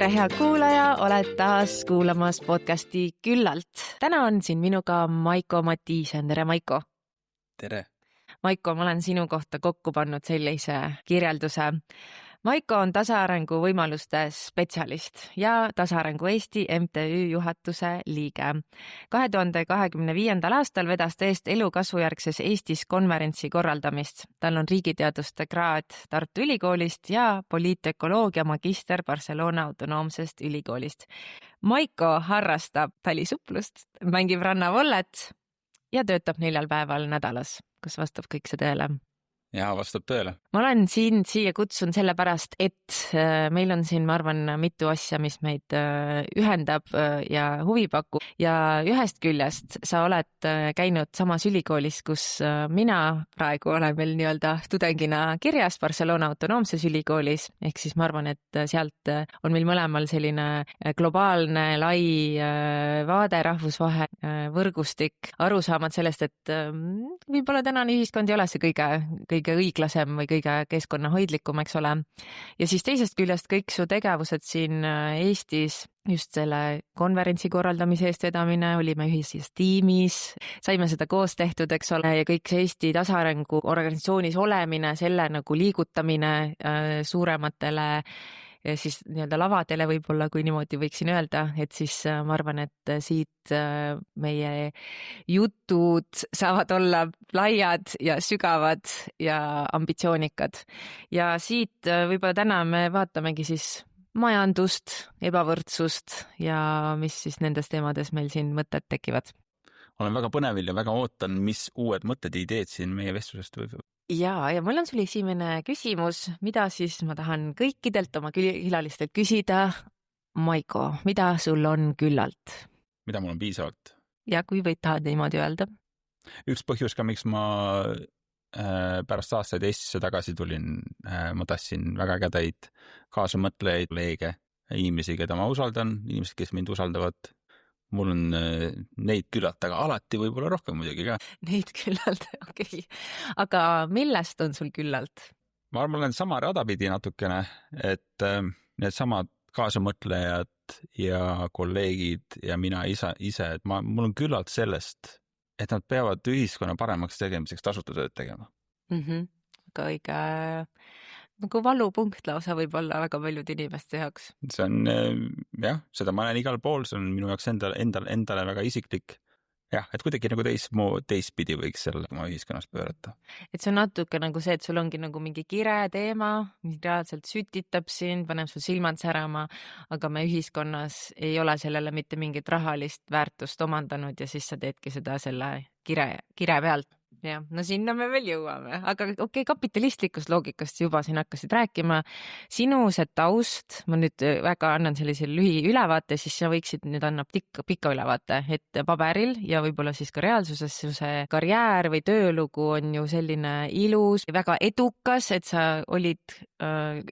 tere, hea kuulaja, oled taas kuulamas podcasti Küllalt. Täna on siin minuga Maiko Matiisen. Tere, Maiko! Tere! Maiko, ma olen sinu kohta kokku pannud sellise kirjelduse. Maiko on tasaarengu võimaluste spetsialist ja Tasaarengu Eesti MTÜ juhatuse liige. 2025. aastal vedas ta eest elukasvujärgses Eestis konverentsi korraldamist. Tal on riigiteaduste kraad Tartu Ülikoolist ja poliitökoloogia magister Barcelona autonoomsest ülikoolist. Maiko harrastab talisuplust, mängib rannavollet ja töötab 4 päeval nädalas. Kas vastab kõik see tõele? Jaa, vastab tõele. Ma olen siia kutsun sellepärast, et meil on siin, ma arvan, mitu asja, mis meid ühendab ja huvi pakub. Ja ühest küljest sa oled käinud samas ülikoolis, kus mina praegu olen veel nii-öelda tudengina kirjas Barcelona autonoomses ülikoolis. Ehk siis ma arvan, et sealt on meil mõlemal selline globaalne, lai vaade, rahvusvaheline võrgustik, arusaamad sellest, et võib-olla tänane ühiskond ei ole see kõige õiglasem või kõige keskkonnahoidlikum, eks ole. Ja siis teisest küljest kõik su tegevused siin Eestis, just selle konverentsi korraldamise eest vedamine, olime ühises tiimis, saime seda koos tehtud, eks ole, ja kõik see Eesti tasaarengu organisatsioonis olemine, selle nagu liigutamine suurematele siis nii-öelda lavadele võib-olla, kui niimoodi võiksin öelda, et siis ma arvan, et siit meie jutud saavad olla laiad ja sügavad ja ambitsioonikad. Ja siit võib-olla täna me vaatamegi siis majandust, ebavõrdsust ja mis siis nendes teemades meil siin mõtted tekivad. Olen väga põnevil ja väga ootan, mis uued mõtted ja ideed siin meie vestlusest võib. Ja mul on sul esimene küsimus, mida siis ma tahan kõikidelt oma külalistelt küsida. Maiko, mida sul on küllalt? Mida mul on piisavalt? Ja kui võid tahad niimoodi öelda? Üks põhjus ka, miks ma pärast aastaid Eestisse tagasi tulin, ma tahtsin väga ägedaid kaasamõtlejaid, kolleege, inimesi, keda ma usaldan, inimesed, kes mind usaldavad. Mul on neid küllalt, aga alati võib-olla rohkem muidugi ka. Neid küllalt, okei. Aga millest on sul küllalt? Ma arvan, olen sama radapidi natukene, et need samad kaasamõtlejad ja kolleegid ja mina ise, et mul on küllalt sellest, et nad peavad ühiskonna paremaks tegemiseks tasuta tööd tegema. Aga õige nagu valupunkt lausa võib olla väga paljud inimeste jaoks. See on, jah, seda ma olen igal pool, see on minu jaoks endale väga isiklik. Jah, et kuidagi nagu teistpidi võiks selle oma ühiskonnas pöörata. Et see on natuke nagu see, et sul ongi nagu mingi kire teema, mis reaalselt sütitab sind, paneb sul silmad särama, aga me ühiskonnas ei ole sellele mitte mingit rahalist väärtust omandanud ja siis sa teedki seda selle kire pealt. Ja, no sinna me veel jõuame, aga okei, kapitalistlikust loogikast juba siin hakkasid rääkima. Sinu see taust, ma nüüd väga annan sellise lühi ülevaate, siis sa võiksid nüüd annab pika ülevaate, et paberil ja võib-olla siis ka reaalsuses see karjäär või töölugu on ju selline ilus, väga edukas, et sa olid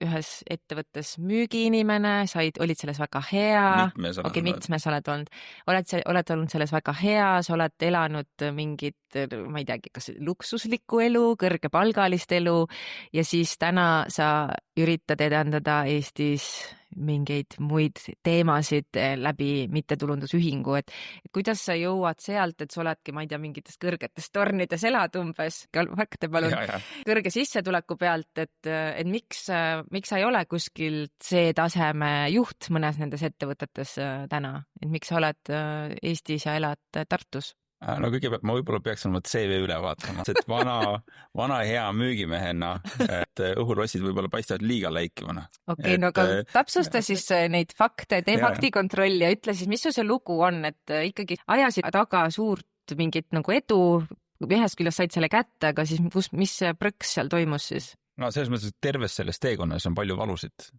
ühes ettevõttes müügiinimene, olid selles väga hea, mitmes oled olnud, oled olnud selles väga hea, sa oled elanud mingit, ma ei teagi, kas luksuslikku elu, kõrgepalgalist elu ja siis täna sa üritad edendada Eestis mingeid muid teemasid läbi mittetulundusühingu, et kuidas sa jõuad sealt, et sa oledki, ma ei tea, mingites kõrgetes tornides elad umbes, fakte palun, kõrge sissetuleku pealt, et miks sa ei ole kuskil see taseme juht mõnes nendes ettevõtetes täna, et miks sa oled Eestis ja elad Tartus? No kõigepealt ma võib-olla peaks oma CV üle vaatama, et vana hea müügimehena, et õhurossid võib-olla paistavad liiga läikivana. Okei, no aga täpsusta siis neid fakte, tee faktikontrolli ja ütle siis, mis see lugu on, et ikkagi ajasid taga suurt mingit nagu edu, ühest küljest said selle kätte, aga siis mis prõks seal toimus siis? No selles mõttes, et terves selles teekonnas on palju valusid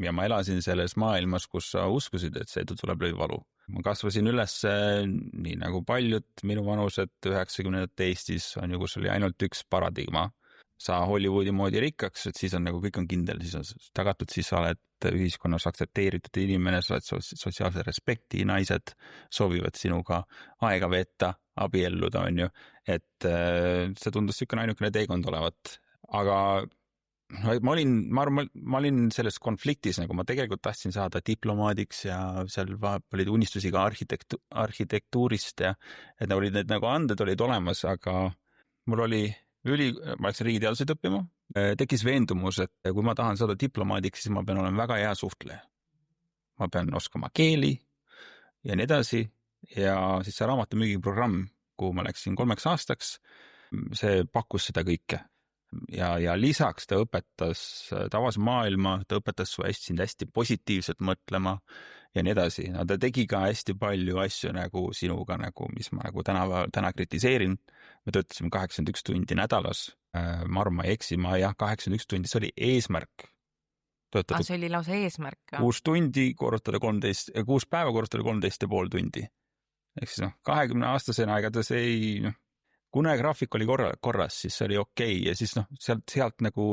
ja ma elasin selles maailmas, kus sa uskusid, et see edu tuleb läbi valu. Ma kasvasin üles nii nagu paljud minu vanused 90-ndate Eestis on ju, kus oli ainult üks paradigma. Sa Hollywoodi moodi rikkaks, et siis on nagu kõik on kindel, siis on tagatud, siis sa oled ühiskonnas aktsepteeritud inimene, sa oled sotsiaalse respekti, naised soovivad sinuga aega veeta, abielluda, on ju. Et see tundus niisugune ainukene teekond olevat. Aga ma olin selles konfliktis, nagu ma tegelikult tahtsin saada diplomaadiks ja seal olid unistusi ka arhitektuurist ja et olid need nagu anded olid olemas, aga mul oli ma läksin riigiteaduseid õppima, tekkis veendumus, et kui ma tahan saada diplomaadiks, siis ma pean olema väga hea suhtleja. Ma pean oskama keeli ja nii edasi ja siis see raamatumüügiprogramm, kuhu ma läksin 3 aastaks, see pakkus seda kõike. Ja lisaks ta õpetas tavas maailma, ta õpetas su sind hästi positiivselt mõtlema ja nii edasi. No, ta tegi ka hästi palju asju nagu sinuga, nagu, mis ma nagu täna kritiseerin. Me töötasime 81 tundi nädalas. Ma arvan, ma ei eksi, 81 tundi, see oli eesmärk. See oli lausa eesmärk. 6 tundi korrutada 13, 6 päeva korrutada 13,5 tundi. Ehk siis 20-aastasena igatahes ei... Kuna graafik oli korras, siis see oli okei. Ja siis sealt nagu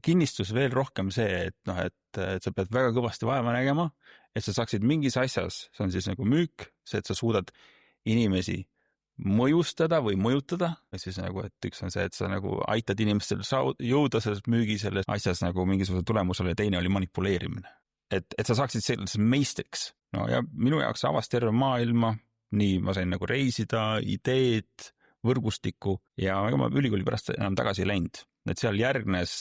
kinnistus veel rohkem see, et sa pead väga kõvasti vaeva nägema, et sa saaksid mingis asjas, see on siis nagu müük, see, et sa suudad inimesi mõjustada või mõjutada, ja siis nagu, et üks on see, et sa nagu aitad inimestel jõuda selles müügi selles asjas nagu mingisuguse tulemusele, ja teine oli manipuleerimine. Et sa saaksid selles meistriks. No ja minu jaoks avas terve maailma, nii ma sain nagu reisida, ideed, võrgustikku ja ma ülikooli pärast enam tagasi ei läinud. Et seal järgnes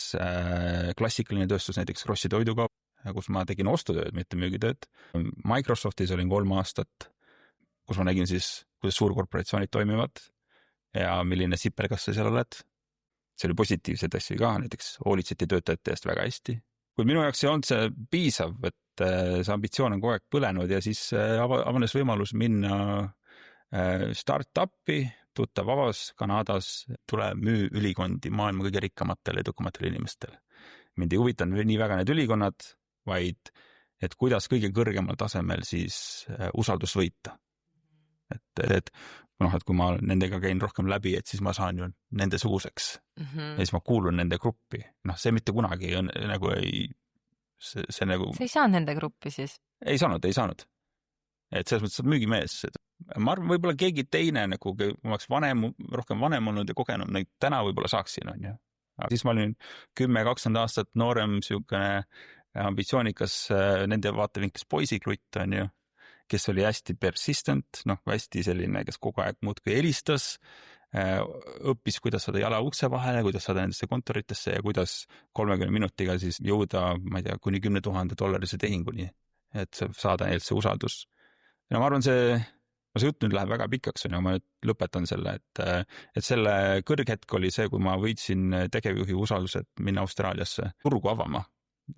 klassikaline tööstus, näiteks Krossi toidukaup, kus ma tegin ostutööd, mitte müügitööd. Microsoftis olin 3 aastat, kus ma nägin siis, kuidas suurkorporatsioonid toimivad ja milline sipelgas sa seal oled. See oli positiivseid asju ka, näiteks hoolitseti töötajate eest väga hästi. Kui minu jaoks ei olnud see piisav, et see ambitsioon on kogu aeg põlenud ja siis avanes võimalus minna start-upi, tuttav avas Kanadas, tule müü ülikondi maailma kõige rikkamatele ja edukamatele inimestele. Mind ei huvitanud nii väga need ülikonnad, vaid et kuidas kõige kõrgemal tasemel siis usaldust võita. Et kui ma nendega käin rohkem läbi, et siis ma saan ju nende suguseks ja siis ma kuulun nende gruppi. See mitte kunagi nagu ei... See nagu... Sa ei saanud nende gruppi siis? Ei saanud. Et selles mõttes saad müügimees. Ma arvan, võib-olla keegi teine, nagu kui ma oleks rohkem vanem olnud ja kogenud, neid täna võib-olla saaksin, on ju. Aga siis ma olin 10-20 aastat noorem, siukene ambitsioonikas nende vaatevinklis poisikrutt, on ju, kes oli hästi persistent, hästi selline, kes kogu aeg muudkui helistas, õppis, kuidas saada jala ukse vahele, kuidas saada nendesse kontoritesse ja kuidas 30 minutiga siis jõuda, ma ei tea, kuni $10,000 tehinguni, et saada neilt see usaldus. Ja ma arvan, see jutt nüüd läheb väga pikaks, ma nüüd lõpetan selle, et selle kõrghetk oli see, kui ma võitsin tegevjuhi usaldused minna Austraaliasse turgu avama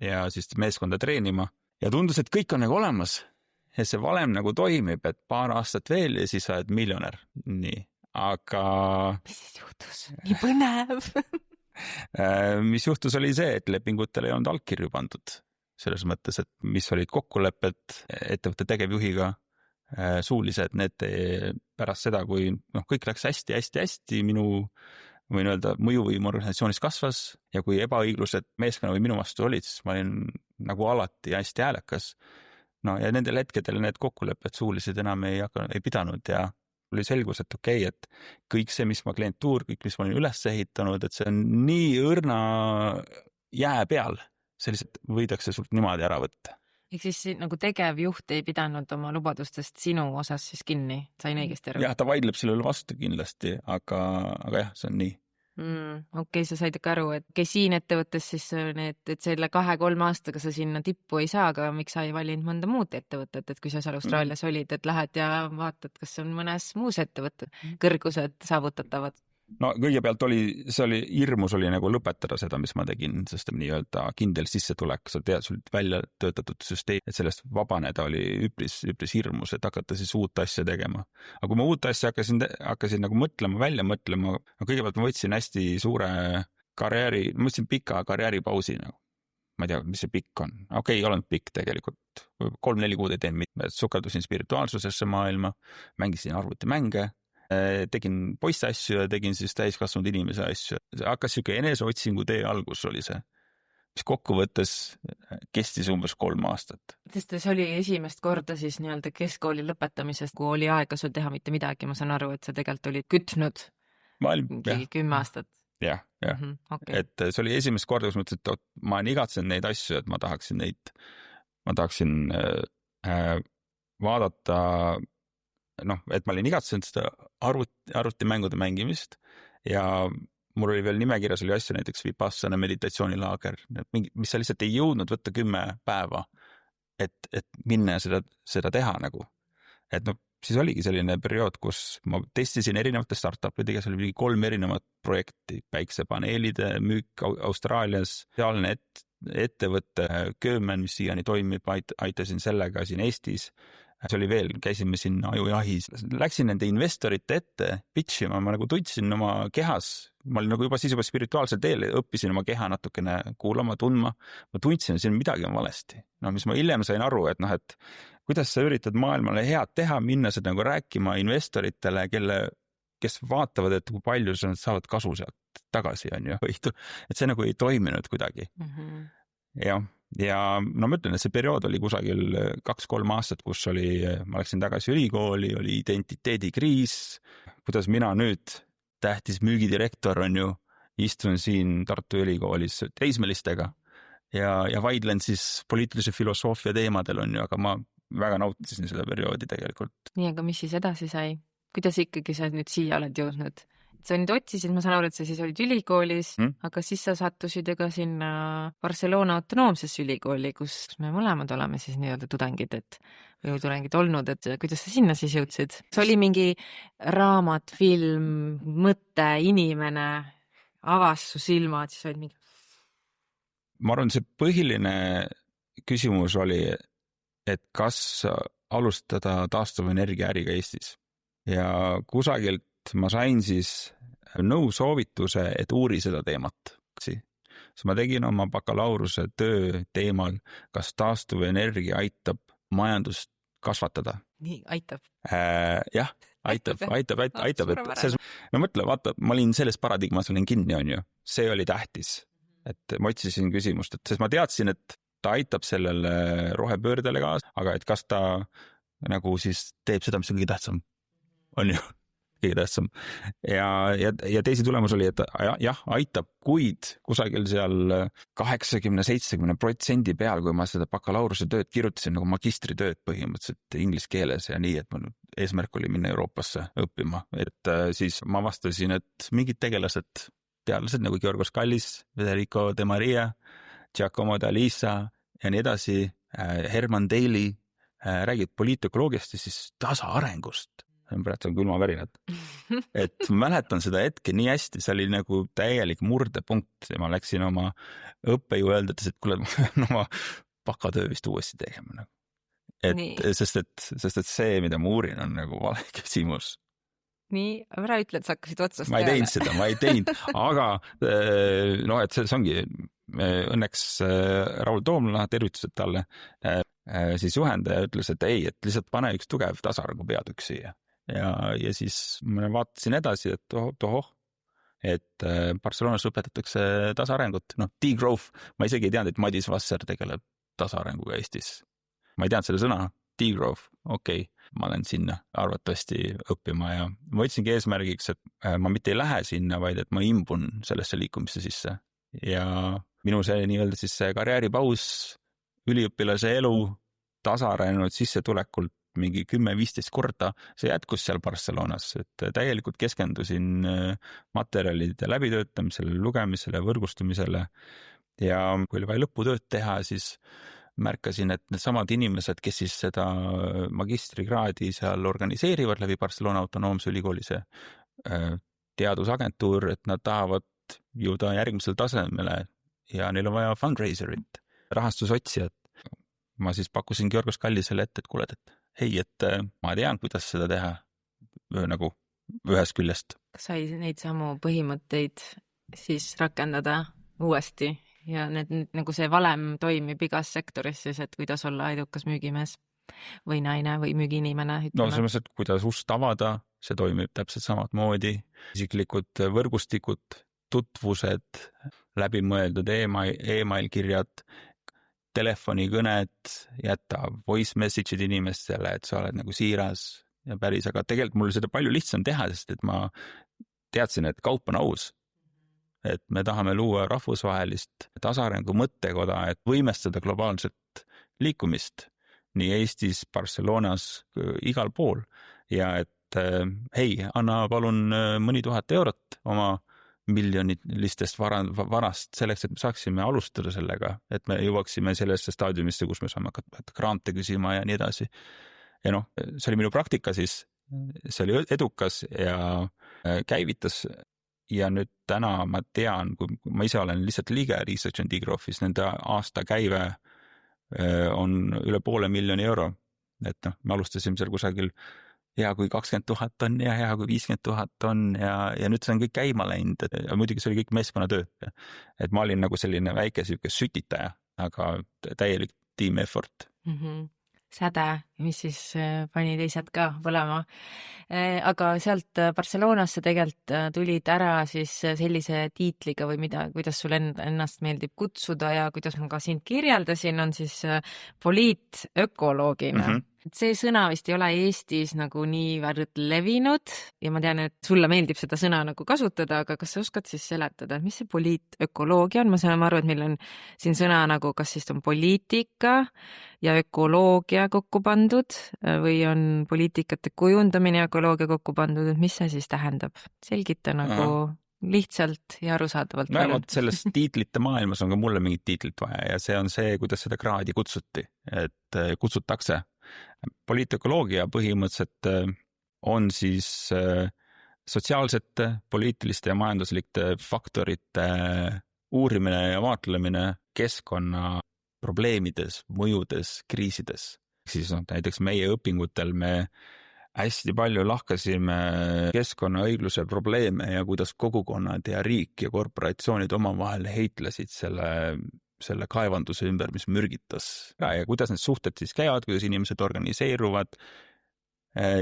ja siis meeskonda treenima ja tundus, et kõik on nagu olemas ja see valem nagu toimib, et paar aastat veel ja siis sa oled miljonär. Nii. Aga... Mis siis juhtus? Nii põnev! Mis juhtus oli see, et lepingutel ei olnud allkirju pandud. Selles mõttes, et mis olid kokkulepped ettevõtte tegevjuhiga suulised, need pärast seda, kui kõik läks hästi, minu võin öelda, mõjuvõim organisatsioonis kasvas ja kui ebaõiglused meeskonna või minu vastu olid, siis ma olin nagu alati hästi häälekas. Ja nendel hetkedel need kokkulepped suulised enam ei pidanud ja oli selgus, et okei, et kõik see, mis ma klientuur, kõik, mis ma olin üles ehitanud, et see on nii õrna jää peal, selliselt võidakse sult niimoodi ära võtta. Ehk siis nagu tegevjuht ei pidanud oma lubadustest sinu osas siis kinni, sain õigesti aru? Jah, ta vaidleb sellele vastu kindlasti, aga jah, see on nii. Okei, sa said ikka aru, et siin ettevõttes siis et selle 2-3 aastaga sa sinna tippu ei saa, aga miks sa ei valinud mõnda muud ettevõtet, et kui sa seal Austraalias olid, et lähed ja vaatad, kas on mõnes muus ettevõtte kõrgused saavutatavad? No kõigepealt see oli hirmus oli nagu lõpetada seda, mis ma tegin, sest nii-öelda kindel sissetulek, sa tead, sul välja töötatud süsteem, et sellest vabaneda oli üpris hirmus, et hakata siis uut asja tegema. Aga kui ma uut asja hakkasin nagu välja mõtlema, kõigepealt ma võtsin hästi suure karjääri, ma võtsin pika karjääripausi nagu. Ma ei tea, mis see pikk on. Okei, olen pikk tegelikult. 3-4 kuud ei teinud, sukeldusin spirituaalsusesse maailma, mängisin arvutimänge, tegin poiste asju ja tegin siis täiskasvanud inimese asju. Hakkas siuke eneseotsingu tee algus oli see, mis kokkuvõttes kestis umbes 3 aastat. Sest see oli esimest korda siis nii-öelda keskkooli lõpetamisest, kui oli aega sul teha mitte midagi, ma saan aru, et sa tegelikult olid kütnud 10 aastat. jah. Okay. Et see oli esimest korda, kus ma ütlesin, et ma olen igatsenud neid asju, et ma tahaksin vaadata, et ma olin igatsenud seda arvutimängude mängimist ja mul oli veel nimekirjas oli asju, näiteks Vipassana meditatsioonilaager, mis sa lihtsalt ei jõudnud võtta 10 päeva, et minna ja seda teha nagu. Et siis oligi selline periood, kus ma testisin erinevate startupidega, seal oli mingi 3 erinevat projekti, päiksepaneelide müük Austraalias, sealne ettevõtte Köömen, mis siiani toimib, aitasin sellega siin Eestis. See oli veel, käisime siin ajujahis, läksin nende investorite ette pitchima, ma nagu tundsin oma kehas, ma olin nagu juba spirituaalsel teel, õppisin oma keha natukene kuulama, tundma, ma tundsin, et siin midagi on valesti. Mis ma hiljem sain aru, et kuidas sa üritad maailmale head teha, minna seda nagu rääkima investoritele, kes vaatavad, et kui palju nad saavad kasu sealt tagasi, on ju, et see nagu ei toiminud kuidagi. Ja ma ütlen, et see periood oli kusagil 2-3 aastat, kus ma läksin tagasi ülikooli, oli identiteedikriis, kuidas mina nüüd tähtis müügidirektor on ju, istun siin Tartu Ülikoolis teismelistega ja vaidlen siis poliitilise filosoofia teemadel on ju, aga ma väga nautisin seda perioodi tegelikult. Nii, aga mis siis edasi sai? Kuidas ikkagi sa nüüd siia oled jõudnud? Sa nüüd otsisid, ma saan aru, et sa siis olid ülikoolis, aga siis sa sattusid ju ka sinna Barcelona autonoomsesse ülikooli, kus me mõlemad oleme siis nii-öelda tudengid, või tudengid olnud, et kuidas sa sinna siis jõudsid? See oli mingi raamat, film, mõte, inimene, avas su silmad, siis olid mingi... Ma arvan, see põhiline küsimus oli, et kas alustada taastuvenergia äriga Eestis ja kusagilt ma sain siis soovituse, et uuri seda teemat. Siis ma tegin oma bakalaureuse töö teemal, kas taastuvenergia aitab majandust kasvatada. Nii, aitab. Jah, aitab. Mõtle, vaata, ma olin selles paradigmas olin kinni, on ju. See oli tähtis, et ma otsisin küsimust, sest ma teadsin, et ta aitab sellele rohepöördele kaasa, aga et kas ta nagu siis teeb seda, mis on kõige tähtsam, on ju. Kõige tähtsam. Ja teisi tulemus oli, et jah, aitab, kuid kusagil seal 80-70% peal, kui ma seda bakalaureuse tööd kirjutasin nagu magistritööd põhimõtteliselt inglise keeles ja nii, et mul eesmärk oli minna Euroopasse õppima. Et siis ma vastasin, et mingid teadlased nagu Georgos Kallis, Federico De Maria, Giacomo D'Alisa ja nii edasi, Herman Daly räägid poliitökoloogiast ja siis tasaarengust. Praegu on külmavärinad. Et mäletan seda hetke nii hästi, see oli nagu täielik murdepunkt ja ma läksin oma õppejõu öeldes, et kuule, ma pean oma bakatöö vist uuesti tegema. Sest et see, mida ma uurin, on nagu vale küsimus. Nii, ära ütle, et sa hakkasid otsast ma ei teinud, aga et see ongi õnneks Raul Toomla, tervitused talle, siis juhendaja ütles, et ei, et lihtsalt pane üks tugev tasaarängu peatükk siia. Ja siis ma vaatasin edasi, et tohoh, et Barcelonas õpetatakse tasaarengut, degrowth, ma isegi ei teadnud, et Madis Vasser tegeleb tasaarenguga Eestis. Ma ei teadnud selle sõna, degrowth, okei, ma olen sinna arvatavasti õppima ja ma võtsingi eesmärgiks, et ma mitte ei lähe sinna, vaid et ma imbun sellesse liikumisse sisse. Ja minu see nii-öelda siis see karjääripaus, üliõpilase elu, tasaarenenud sissetulekult mingi 10-15 korda, see jätkus seal Barcelonas, et täielikult keskendusin materjalide läbitöötamisele, lugemisele, võrgustumisele ja kui oli vaja lõputööd teha, siis märkasin, et need samad inimesed, kes siis seda magistrikraadi seal organiseerivad läbi Barcelona autonoomse ülikooli see teadusagentuur, et nad tahavad jõuda järgmisel tasemele ja neil on vaja fundraiserit, rahastusotsijat. Ma siis pakkusin Georgos Kallisele ette, et kuule, et hei, et ma tean, kuidas seda teha nagu ühest küljest. Sai neid samu põhimõtteid siis rakendada uuesti ja nagu see valem toimib igas sektoris siis, et kuidas olla edukas müügimees või naine või müügiinimene. Selles mõttes, et kuidas ust avada, see toimib täpselt samad moodi. Isiklikud võrgustikud, tutvused, läbimõeldud email-kirjad, telefonikõned, jätta voice message'id inimestele, et sa oled nagu siiras ja päris, aga tegelikult mul seda palju lihtsam teha, sest et ma teadsin, et kaup on aus. et me tahame luua rahvusvahelist tasarengu mõttekoda, et võimestada globaalset liikumist nii Eestis, Barcelonas, igal pool ja et hei, anna palun mõni tuhat eurot oma miljonilistest varast selleks, et me saaksime alustada sellega, et me jõuaksime sellesse staadiumisse, kus me saame hakata grante küsima ja nii edasi. Ja noh, see oli minu praktika siis, see oli edukas ja käivitas ja nüüd täna ma tean, kui ma ise olen lihtsalt liige Research and Degrowth'is, nende aasta käive on üle 500 000 euro. Et noh, me alustasime seal kusagil hea kui 20 000 on ja hea kui 50 000 on ja nüüd see on kõik käima läinud. Ja muidugi see oli kõik meeskonnatöö. Et ma olin nagu selline väike süüke sütitaja, aga täielik team effort. Säde, mis siis pani teised ka põlema. Aga sealt Barcelonasse tegelikult tulid ära siis sellise tiitliga või mida, kuidas sul ennast meeldib kutsuda ja kuidas ma ka sind kirjeldasin, on siis poliitökoloogina. See sõna vist ei ole Eestis nagu niivõrd levinud ja ma tean, et sulle meeldib seda sõna nagu kasutada, aga kas sa oskad siis seletada, et mis see poliitökoloogia on? Ma saan aru, et meil on siin sõna nagu, kas siis on poliitika ja ökoloogia kokku pandud või on poliitikate kujundamine ja ökoloogia kokku pandud, et mis see siis tähendab? Selgita nagu lihtsalt ja arusaadavalt. Vähemalt selles tiitlite maailmas on ka mulle mingit tiitlit vaja ja see on see, kuidas seda kraadi kutsuti, et kutsutakse. Poliitökoloogia põhimõtteliselt on siis sotsiaalsete, poliitiliste ja majanduslike faktorite uurimine ja vaatlemine keskkonna probleemides, mõjudes, kriisides. Siis näiteks meie õpingutel me hästi palju lahkasime keskkonnaõigluse probleeme ja kuidas kogukonnad ja riik ja korporatsioonid omavahel heitlesid selle kaevanduse ümber, mis mürgitas. Ja kuidas need suhted siis käivad, kuidas inimesed organiseeruvad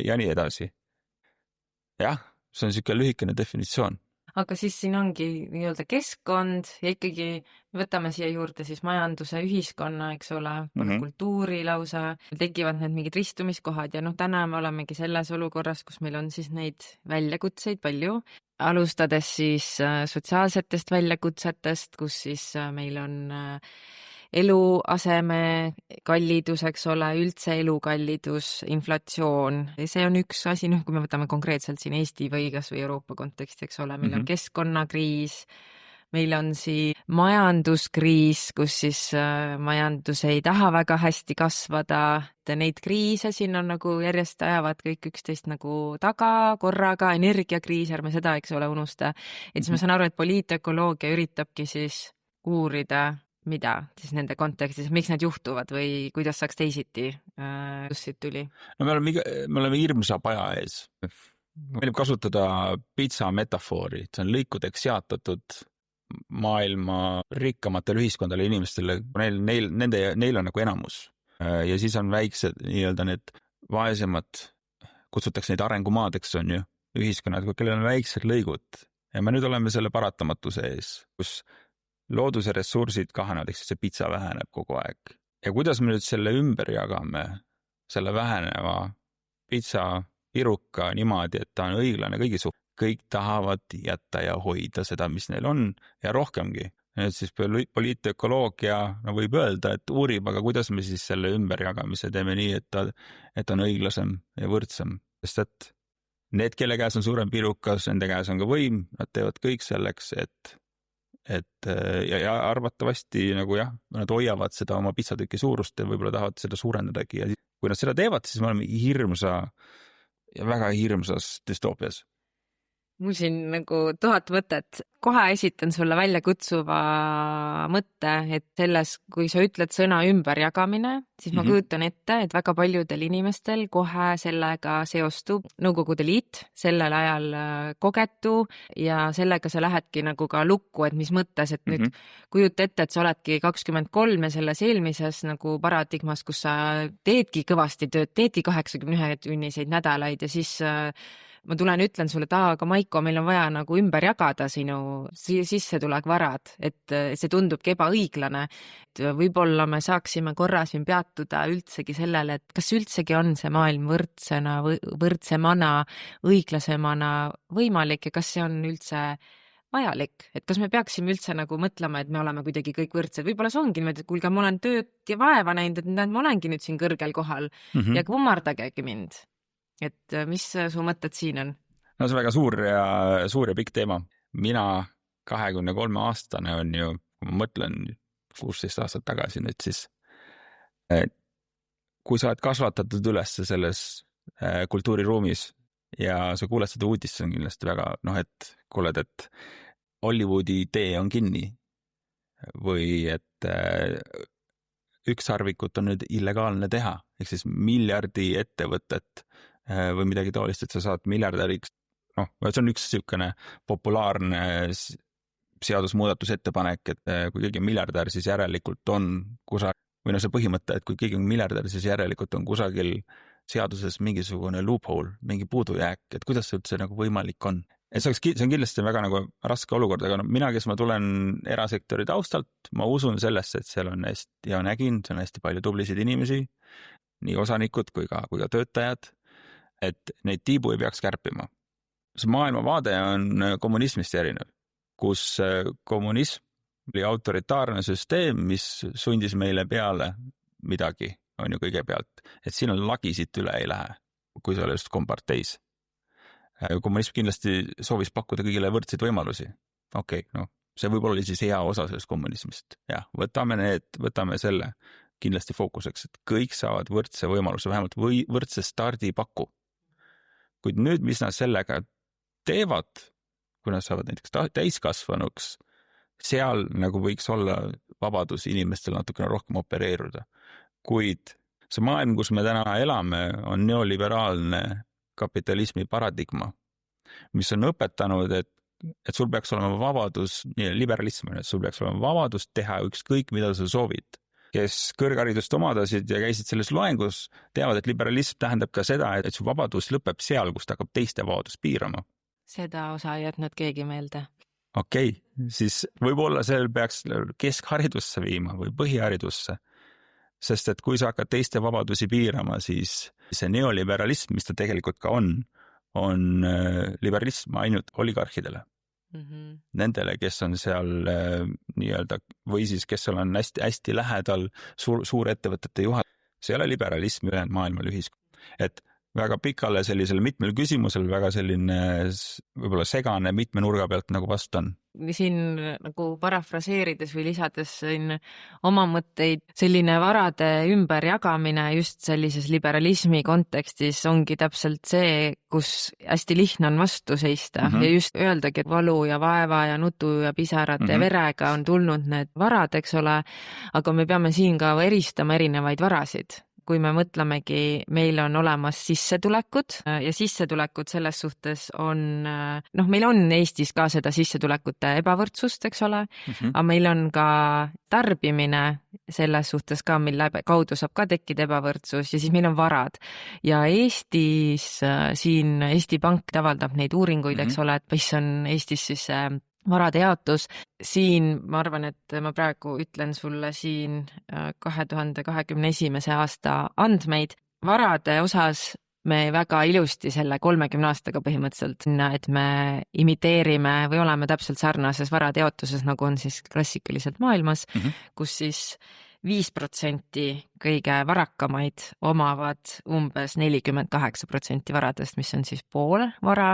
ja nii edasi. Jah, see on niisugune lühikene definitsioon. Aga siis siin ongi nii-öelda keskkond ja ikkagi võtame siia juurde siis majanduse, ühiskonna, eks ole, kultuuri lausa. Tekivad need mingid ristumiskohad ja täna me olemegi selles olukorras, kus meil on siis neid väljakutseid palju. Alustades siis sotsiaalsetest väljakutsetest, kus siis meil on eluaseme kallidus, eks ole, üldse elukallidus, inflatsioon. See on üks asi, kui me võtame konkreetselt siin Eesti või kas või Euroopa konteksti, eks ole, meil on keskkonnakriis, meil on siin majanduskriis, kus siis majandus ei taha väga hästi kasvada. Neid kriise siin on nagu järjest ajavad kõik üksteist nagu taga korraga, energiakriis, ärme seda, eks ole, unusta. Et siis ma saan aru, et poliitökoloogia üritabki siis uurida mida siis nende kontekstis, miks need juhtuvad või kuidas saaks teisiti, kus siit tuli? No me oleme hirmsa paja ees. Meil kasutada pitsa metafoori, see on lõikudeks seatatud maailma rikkamatele ühiskondale inimestele, neil on nagu enamus. Ja siis on väiksed nii-öelda need vaesemad, kutsutakse neid arengumaadeks, on ju, ühiskonnad, kellel on väiksed lõigud. Ja me nüüd oleme selle paratamatuse ees, kus looduse ressursid kahanevad, eks see pitsa väheneb kogu aeg. Ja kuidas me nüüd selle ümber jagame, selle väheneva pitsa piruka niimoodi, et ta on õiglane kõigi suhtes. Kõik tahavad jätta ja hoida seda, mis neil on ja rohkemgi. Nüüd siis poliitökoloogia võib öelda, et uurib, aga kuidas me siis selle ümberjagamise teeme nii, et on õiglasem ja võrdsem. Sest et need, kelle käes on suurem pirukas, nende käes on ka võim, nad teevad kõik selleks, ja arvatavasti nad hoiavad seda oma pitsatüki suurust ja võib-olla tahavad seda suurendadagi. Ja kui nad seda teevad, siis me oleme hirmsa ja väga hirmsas dystoopias. Mul siin 1000 mõtet. Kohe esitan sulle välja kutsuva mõtte, et selles, kui sa ütled sõna ümberjagamine, siis ma kujutan ette, et väga paljudel inimestel kohe sellega seostub Nõukogude Liit, sellel ajal kogetu ja sellega sa lähedki ka lukku, et mis mõttes, et nüüd kujuta ette, et sa oledki 23 ja selles eelmises paradigmas, kus sa teedki kõvasti tööd, teedki 81-tunniseid nädalaid ja siis ma tulen, ütlen sulle, et aga Maiko, meil on vaja ümber jagada sinu sissetulekvarad, et see tundubki ebaõiglane. Võib-olla me saaksime korra siin peatuda üldsegi sellele, et kas üldsegi on see maailm võrdsemana, õiglasemana võimalik ja kas see on üldse vajalik, et kas me peaksime üldse nagu mõtlema, et me oleme kuidagi kõik võrdsed, võib-olla see ongi niimoodi, et kuulge, ma olen tööd ja vaeva näinud, et näed, ma olengi nüüd siin kõrgel kohal ja kummardagegi mind. Et mis su mõtted siin on? No see on väga suur ja pikk teema. Mina 23-aastane on ju, kui ma mõtlen 16 aastat tagasi nüüd siis, kui sa oled kasvatatud üles selles kultuuriruumis ja sa kuuled seda uudist, on kindlasti väga, et kuuled, et Hollywoodi tee on kinni või et ükssarvikut on nüüd illegaalne teha, ehk siis miljardi ettevõtet või midagi taolist, et sa saad miljardäriks. See on üks niisugune populaarne seadusmuudatusettepanek, et kui keegi on miljardär, siis järelikult on või see põhimõte, et kui keegi on miljardär, siis järelikult on kusagil seaduses mingisugune loophole, mingi puudujääk, et kuidas see üldse nagu võimalik on. Et see on kindlasti väga nagu raske olukord, aga mina, kes ma tulen erasektori taustalt, ma usun sellesse, et seal on hästi, ja nägin, see on hästi palju tublisid inimesi, nii osanikud kui ka töötajad, et neid tiibu ei peaks kärpima. See maailmavaade on kommunismist erinev, kus kommunism oli autoritaarne süsteem, mis sundis meile peale midagi, on ju kõigepealt, et siin on lagi siit üle ei lähe, kui sa oled just komparteis. Kommunism kindlasti soovis pakkuda kõigile võrdseid võimalusi. See võib-olla oli siis hea osa sellest kommunismist. Ja, võtame selle kindlasti fookuseks, et kõik saavad võrdse võimaluse, vähemalt võrdse stardi paku. Kuid nüüd, mis nad sellega teevad, kui nad saavad näiteks täiskasvanuks, seal nagu võiks olla vabadus inimestel natukene rohkem opereeruda. Kuid see maailm, kus me täna elame, on neoliberaalne kapitalismi paradigma, mis on õpetanud, et sul peaks olema vabadus, liberalism, et sul peaks olema vabadus teha ükskõik, mida sa soovid. Kes kõrgharidust omadasid ja käisid selles loengus, teavad, et liberalism tähendab ka seda, et su vabadus lõpeb seal, kus ta hakkab teiste vabadust piirama. Seda osa ei jätnud keegi meelde. Siis võib-olla seal peaks keskharidusse viima või põhiharidusse, sest et kui sa hakkad teiste vabadusi piirama, siis see neoliberalism, mis ta tegelikult ka on liberalism ainult oligarhidele. Nendele, kes on seal nii-öelda, või siis kes on hästi lähedal suurettevõtete juhad. See ei ole liberalism ülejäänud maailmal ühiskond. Et väga pikale sellisele mitmel küsimusel väga selline võib-olla segane mitme nurga pealt nagu vastan. Siin nagu parafraseerides või lisades oma mõtteid, selline varade ümberjagamine just sellises liberalismi kontekstis ongi täpselt see, kus hästi lihtne on vastu seista ja just öeldagi, et valu ja vaeva ja nutu ja pisarate ja verega on tulnud need varad, eks ole, aga me peame siin ka eristama erinevaid varasid. Kui me mõtlemegi, meil on olemas sissetulekud ja sissetulekud selles suhtes on, meil on Eestis ka seda sissetulekute ebavõrdsust, eks ole, aga meil on ka tarbimine selles suhtes ka, mille kaudu saab ka tekkida ebavõrdsus ja siis meil on varad. Ja Eestis, siin Eesti Pank avaldab neid uuringuid, eks ole, et mis on Eestis siis varade jaotus. Siin ma arvan, et ma praegu ütlen sulle siin 2021. aasta andmeid. Varade osas me väga ilusti selle 30 aastaga põhimõtteliselt, et me imiteerime või oleme täpselt sarnases varade jaotuses, nagu on siis klassikaliselt maailmas, kus siis 5% kõige varakamaid omavad umbes 48% varadest, mis on siis pool vara,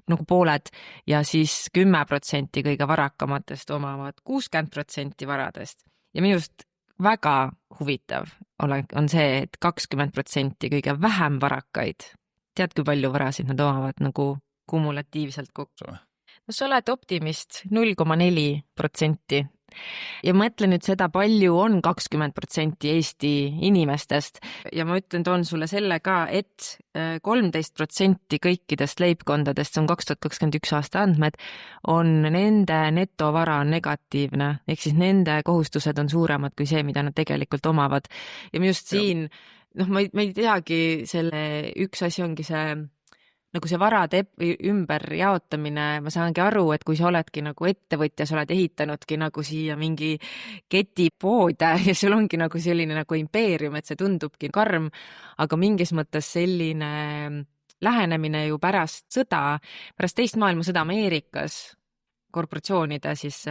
nagu pooled, ja siis 10% kõige varakamatest omavad 60% varadest. Ja minust väga huvitav on see, et 20% kõige vähem varakaid, tead, kui palju varasid nad omavad nagu kumulatiivselt kokku? No sa oled optimist, 0,4%. Ja mõtlen nüüd seda, palju on 20% Eesti inimestest ja ma toon sulle selle ka, et 13% kõikidest leibkondadest, see on 2021 aasta andmed, on nende netovara negatiivne, ehk siis nende kohustused on suuremad kui see, mida nad tegelikult omavad. Ja just siin, ma ei teagi, selle üks asi ongi see, nagu see varade ümber jaotamine, ma saangi aru, et kui sa oledki nagu ettevõtja, sa oled ehitanudki nagu siia mingi ketipoode ja sul ongi nagu selline nagu impeerium, et see tundubki karm, aga mingis mõttes selline lähenemine ju pärast sõda, pärast teist maailmasõda Ameerikas, korporatsioonide siis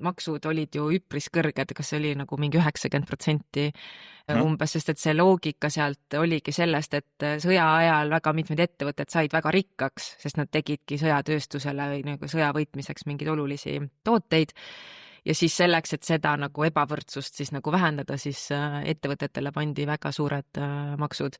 maksud olid ju üpris kõrged, kas see oli nagu mingi 90% umbes, sest et see loogika sealt oligi sellest, et sõja ajal väga mitmed ettevõtted said väga rikkaks, sest nad tegidki sõjatööstusele või nagu sõja võitmiseks mingeid olulisi tooteid. Ja siis selleks, et seda nagu ebavõrdsust siis nagu vähendada, siis ettevõtetele pandi väga suured maksud.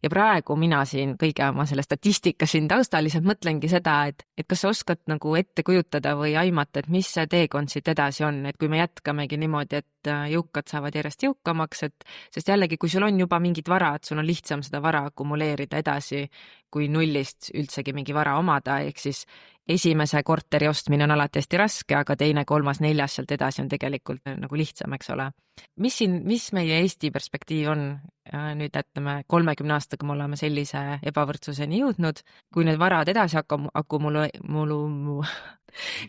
Ja praegu mina siin kõige oma selle statistika siin taustal lihtsalt mõtlengi seda, et kas sa oskad nagu ette kujutada või aimata, et mis see teekond siit edasi on, et kui me jätkamegi niimoodi, et jõukad saavad järjest jõukamaks, et sest jällegi, kui sul on juba mingid vara, et sul on lihtsam seda vara akumuleerida edasi, kui nullist üldsegi mingi vara omada, ehk siis esimese korteri ostmine on alati hästi raske, aga teine, kolmas, neljas sealt edasi on tegelikult nagu lihtsam, eks ole. Mis meie Eesti perspektiiv on nüüd, ütleme 30 aastaga me oleme sellise ebavõrdsuseni jõudnud, kui need varad edasi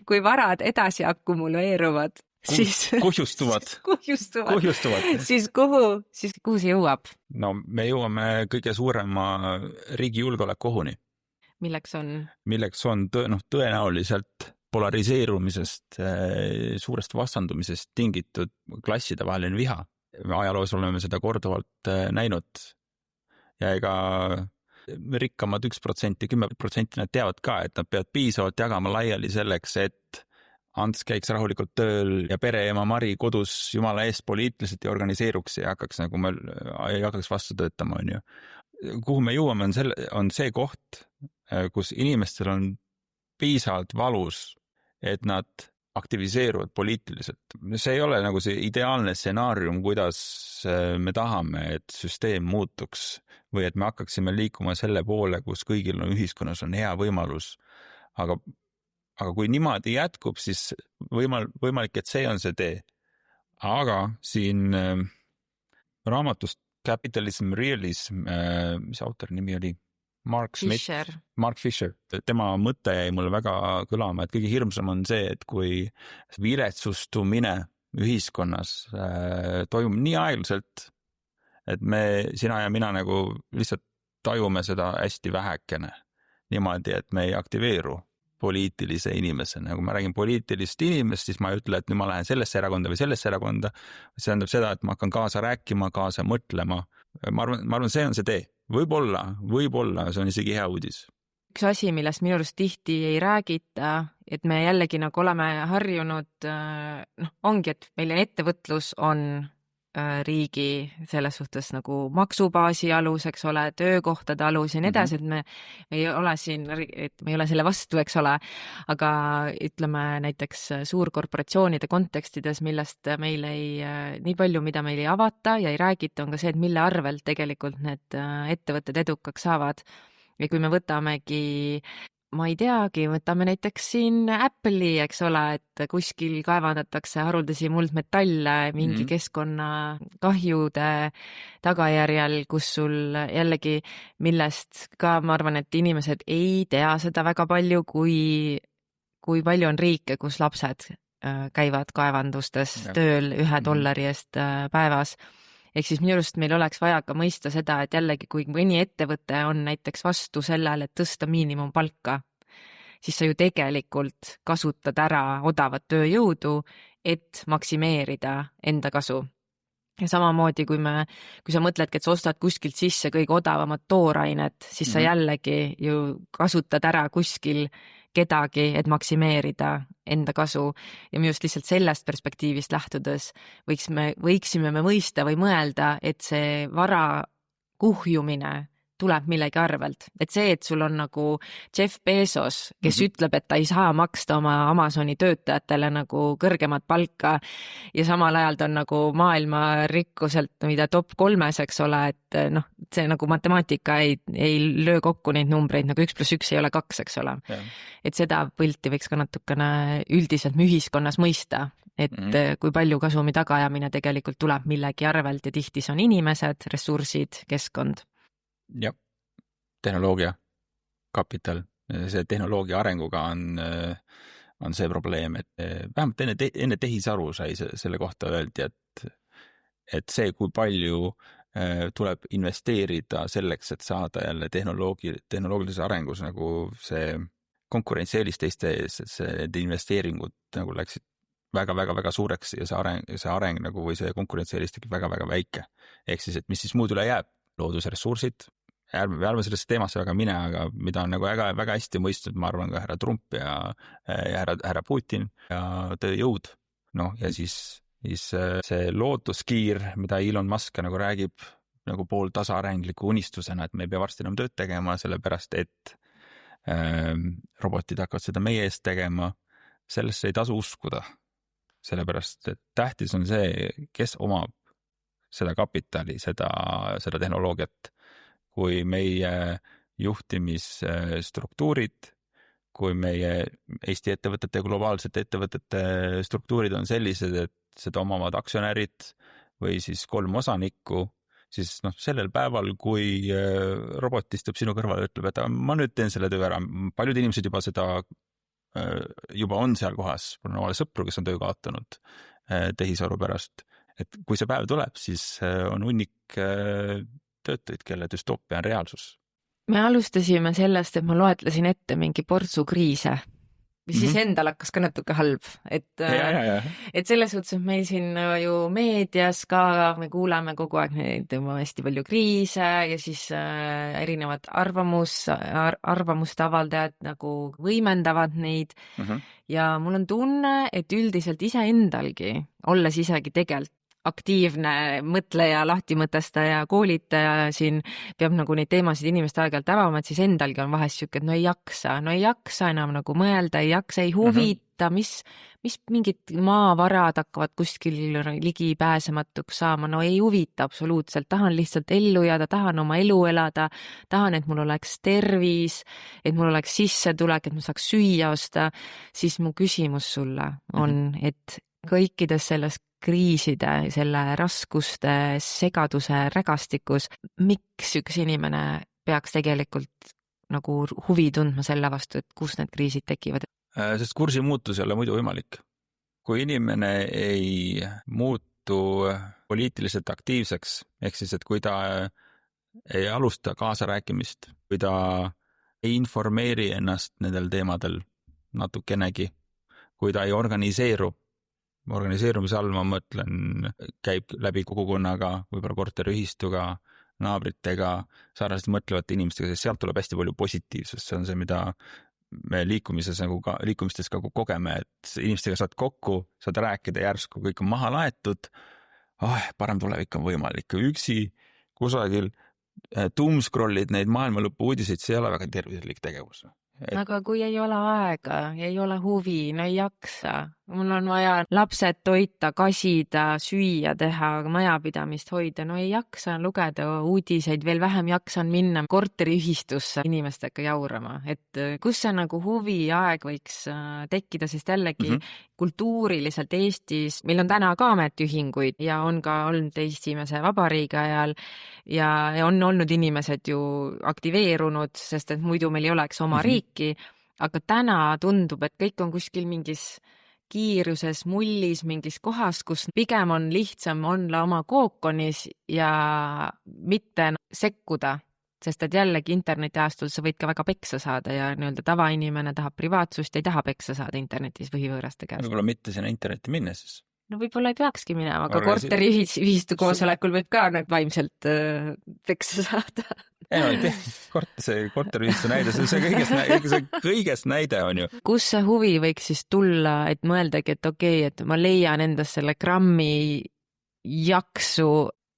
kui varad edasi akumuleeruvad, siis kuhjustuvad, siis kuhu see jõuab? No me jõuame kõige suurema riigi julgeolekuohuni. Milleks on tõenäoliselt polariseerumisest, suurest vastandumisest tingitud klasside vaheline viha. Ajaloos oleme seda korduvalt näinud ja ega rikkamad 1%, 10% nad teavad ka, et nad peavad piisavalt jagama laiali selleks, et Ants käiks rahulikult tööl ja pere ema Mari kodus jumala eest poliitiliselt ja organiseeruks ja ei hakkaks vastu töötama, on ju. Kuhu me jõuame on see koht, kus inimestel on piisavalt valus, et nad aktiviseeruvad poliitiliselt. See ei ole nagu see ideaalne stsenaarium, kuidas me tahame, et süsteem muutuks või et me hakkaksime liikuma selle poole, kus kõigil on ühiskonnas on hea võimalus. Aga kui niimoodi jätkub, siis võimalik, et see on see tee. Aga siin raamatust Capitalism Realism, mis autori nimi oli? Mark Fisher. Tema mõte jäi mulle väga kõlama, et kõige hirmsam on see, et kui viletsustumine ühiskonnas toimub nii aeglaselt, et sina ja mina nagu lihtsalt tajume seda hästi vähekene niimoodi, et me ei aktiveeru poliitilise inimesena. Kui ma räägin poliitilist inimest, siis ma ei ütle, et nüüd ma lähen sellesse erakonda või sellesse erakonda. See tähendab seda, et ma hakkan kaasa rääkima, kaasa mõtlema. Ma arvan, see on see tee. Võib-olla, see on isegi hea uudis. Üks asi, millest minu arust tihti ei räägita, et me jällegi nagu oleme harjunud, ongi, et meil ettevõtlus on riigi selles suhtes nagu maksubaasi alus, eks ole, töökohtade alus ja nii edasi, et me ei ole siin, et me ei ole selle vastu, eks ole, aga ütleme näiteks suurkorporatsioonide kontekstides, millest meil nii palju, mida meil ei avata ja ei räägita, on ka see, et mille arvelt tegelikult need ettevõtted edukaks saavad. Ja kui me võtamegi ma ei teagi, võtame näiteks siin Apple'i, eks ole, et kuskil kaevandatakse haruldasi muldmetalle mingi keskkonnakahjude tagajärjel, kus sul jällegi, millest ka ma arvan, et inimesed ei tea seda väga palju, kui palju on riike, kus lapsed käivad kaevandustes tööl $1 eest päevas. Ehk siis minu arust meil oleks vaja ka mõista seda, et jällegi, kui mõni ettevõte on näiteks vastu sellele, et tõsta miinimumpalka, siis sa ju tegelikult kasutad ära odavat tööjõudu, et maksimeerida enda kasu. Ja samamoodi, kui sa mõtledki, et sa ostad kuskilt sisse kõige odavamat toorainet, siis sa jällegi ju kasutad ära kuskil kedagi, et maksimeerida enda kasu. Ja minu just lihtsalt sellest perspektiivist lähtudes võiksime me mõista või mõelda, et see vara kuhjumine tuleb millegi arvelt. Et see, et sul on nagu Jeff Bezos, kes ütleb, et ta ei saa maksta oma Amazoni töötajatele nagu kõrgemat palka ja samal ajal ta on nagu maailma rikkuselt, mida top 3, eks ole, et see nagu matemaatika ei löö kokku neid numbreid, nagu 1 + 1 ei ole 2, eks ole. Et seda pilti võiks ka natukene üldiselt ühiskonnas mõista, et kui palju kasumi tagaajamine tegelikult tuleb millegi arvelt ja tihti see on inimesed, ressursid, keskkond. Jah, tehnoloogia, kapital, see tehnoloogia arenguga on see probleem, et vähemalt enne tehisaru sai selle kohta öeldi, et see, kui palju tuleb investeerida selleks, et saada jälle tehnoloogilises arengus nagu see konkurentsieelis teiste ees, et need investeeringud nagu läksid väga-väga-väga suureks ja see areng nagu või see konkurentsieelis tekib väga-väga väike. Ehk siis, et mis siis muud üle jääb? Loodusressursid, ärme sellesse teemasse väga mine, aga mida on nagu väga hästi mõistnud, ma arvan ka härra Trump ja härra Putin ja tööjõud. Noh, ja siis see lootuskiir, mida Elon Musk nagu räägib nagu pooltasaarängliku unistusena, et me ei pea varsti enam tööd tegema, sellepärast et robotid hakkavad seda meie eest tegema, sellesse ei tasu uskuda. Sellepärast, et tähtis on see, kes omab seda kapitali, seda tehnoloogiat, kui meie juhtimisstruktuurid, kui meie Eesti ettevõtete ja globaalsete ettevõtete struktuurid on sellised, et seda omavad aktsionärid või siis 3 osanikku, siis sellel päeval, kui robot istub sinu kõrval ja ütleb, et ma nüüd teen selle töö ära, paljud inimesed juba on seal kohas, mul on sõpru, kes on töö kaotanud tehisaru pärast, et kui see päev tuleb, siis on hunnik töötuid, kelle düstoopia on reaalsus. Me alustasime sellest, et ma loetlesin ette mingi portsu kriise, mis siis endal hakkas ka natuke halb, et selles suhtes, et meil siin ju meedias ka me kuuleme kogu aeg neid hästi palju kriise ja siis erinevad arvamuste avaldajad nagu võimendavad neid ja mul on tunne, et üldiselt iseendalgi, olles isegi tegelikult aktiivne mõtleja, lahtimõtestaja, koolitaja siin peab nagu neid teemasid inimeste aeg-ajalt avama, et siis endalgi on vahest siuke, et no ei jaksa enam nagu mõelda, ei jaksa, ei huvita, mis mingid maavarad hakkavad kuskil ligipääsematuks saama, no ei huvita absoluutselt, tahan lihtsalt ellu jääda, tahan oma elu elada, tahan, et mul oleks tervis, et mul oleks sissetulek, et ma saaks süüa osta, siis mu küsimus sulle on, et kõikides selles kriiside, selle raskuste, segaduse rägastikus, miks üks inimene peaks tegelikult nagu huvi tundma selle vastu, et kus need kriisid tekivad? Sest kursi muutus ei ole muidu võimalik. Kui inimene ei muutu poliitiliselt aktiivseks, ehk siis, et kui ta ei alusta kaasarääkimist, kui ta ei informeeri ennast nendel teemadel natukenegi, kui ta ei organiseerumise all, ma mõtlen, käib läbi kogukonnaga, võib-olla korteriühistuga, naabritega, sarnaselt mõtlevate inimestega, sest sealt tuleb hästi palju positiivsust, see on see, mida me liikumistes ka kogeme, et inimestega saad kokku, saad rääkida järsku, kõik on maha laetud, parem tulevik on võimalik, üksi kusagil doomscrollid neid maailmalõpu uudiseid, see ei ole väga tervislik tegevus. Aga kui ei ole aega, ei ole huvi, no ei jaksa. Mul on vaja lapsed toita, kasida, süüa teha, majapidamist hoida, no ei jaksa lugeda uudiseid, veel vähem jaksan minna korteriühistusse inimestega jaurama. Et kus see nagu huvi aeg võiks tekkida, sest jällegi kultuuriliselt Eestis, meil on täna ka ametiühinguid ja on ka olnud esimese vabariigi ajal ja on olnud inimesed ju aktiveerunud, sest et muidu meil ei oleks oma riiki, aga täna tundub, et kõik on kuskil mingis kiiruses, mullis, mingis kohas, kus pigem on lihtsam olla oma kookonis ja mitte sekkuda, sest et jällegi internetiaastul sa võid ka väga peksa saada ja nii-öelda tavainimene tahab privaatsust, ei taha peksa saada internetis võhivõõraste käest. Võib-olla mitte sinna internetti minna siis. No võib-olla ei peakski minema, aga korteriühistu koosolekul võib ka vaimselt peksa saada. See korteriühistu näide, see kõigest näide on ju. Kus see huvi võiks siis tulla, et mõeldagi, et okei, et ma leian endast selle grammi jaksu,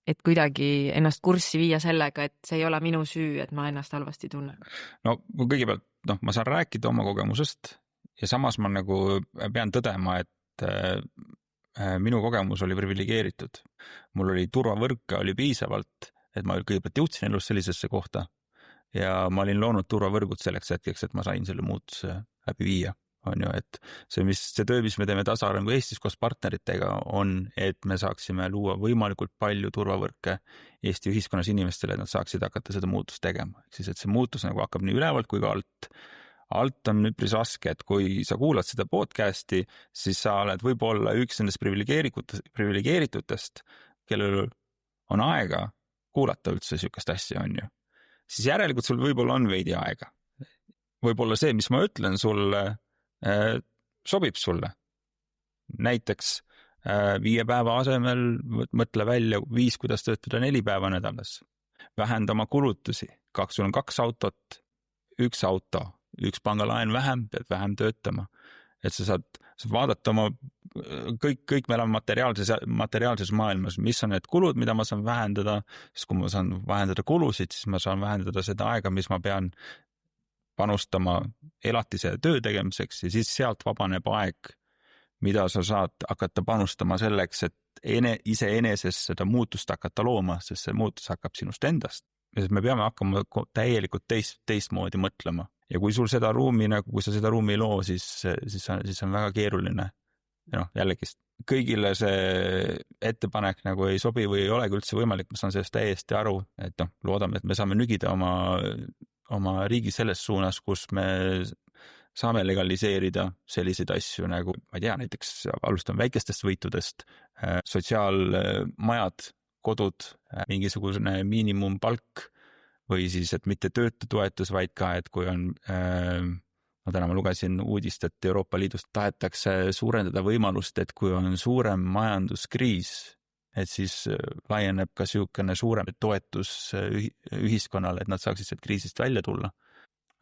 et kuidagi ennast kurssi viia sellega, et see ei ole minu süü, et ma ennast halvasti tunnen? No kõigepealt, ma saan rääkida oma kogemusest ja samas ma nagu pean tõdema, et minu kogemus oli privilegeeritud. Mul oli turvavõrke, oli piisavalt, et ma kõigepealt jõudsin elus sellisesse kohta ja ma olin loonud turvavõrgud selleks hetkeks, et ma sain selle muutuse läbi viia. On ju, et see töö, mis me teeme tasaarengu Eestis koos partneritega on, et me saaksime luua võimalikult palju turvavõrke Eesti ühiskonnas inimestele, et nad saaksid hakata seda muutust tegema. Siis, et see muutus nagu hakkab nii ülevalt kui ka alt. Alt on üpris raske, et kui sa kuulad seda podcasti, siis sa oled võib-olla üks nendest privilegeeritutest, kellel on aega kuulata üldse sükast asja, on ju. Siis järelikult sul võib-olla on veidi aega. võib-olla see, mis ma ütlen sulle, sobib sulle. Näiteks 5 päeva asemel mõtle välja 5, kuidas töötada 4 päeva nädalas. Vähenda oma kulutusi. Sul on 2 autot, 1 auto, 1 pangalaen vähem, pead vähem töötama. Et sa saad vaadata oma, kõik me oleme materiaalses maailmas, mis on need kulud, mida ma saan vähendada, siis kui ma saan vähendada kulusid, siis ma saan vähendada seda aega, mis ma pean panustama elatise ja töö tegemiseks ja siis sealt vabaneb aeg, mida sa saad hakata panustama selleks, et iseenesest seda muutust hakata looma, sest see muutus hakkab sinust endast. Ja me peame hakkama täielikult teistmoodi mõtlema. Ja kui sul seda ruumi, kui sa seda ruumi ei loo, siis on väga keeruline. Ja jällegi, kõigile see ettepanek nagu ei sobi või ei olegi üldse võimalik, ma saan sellest täiesti aru, et loodame, et me saame nügida oma riigi selles suunas, kus me saame legaliseerida selliseid asju nagu, ma ei tea, näiteks alustan väikestest võitudest, sotsiaalmajad, kodud, mingisugune miinimumpalk või siis, et mitte töötutoetus, vaid ka, et kui on, täna ma lugesin uudist, et Euroopa Liidust tahetakse suurendada võimalust, et kui on suurem majanduskriis, et siis laieneb ka niisugune suurem toetus ühiskonnale, et nad saaksid sealt kriisist välja tulla.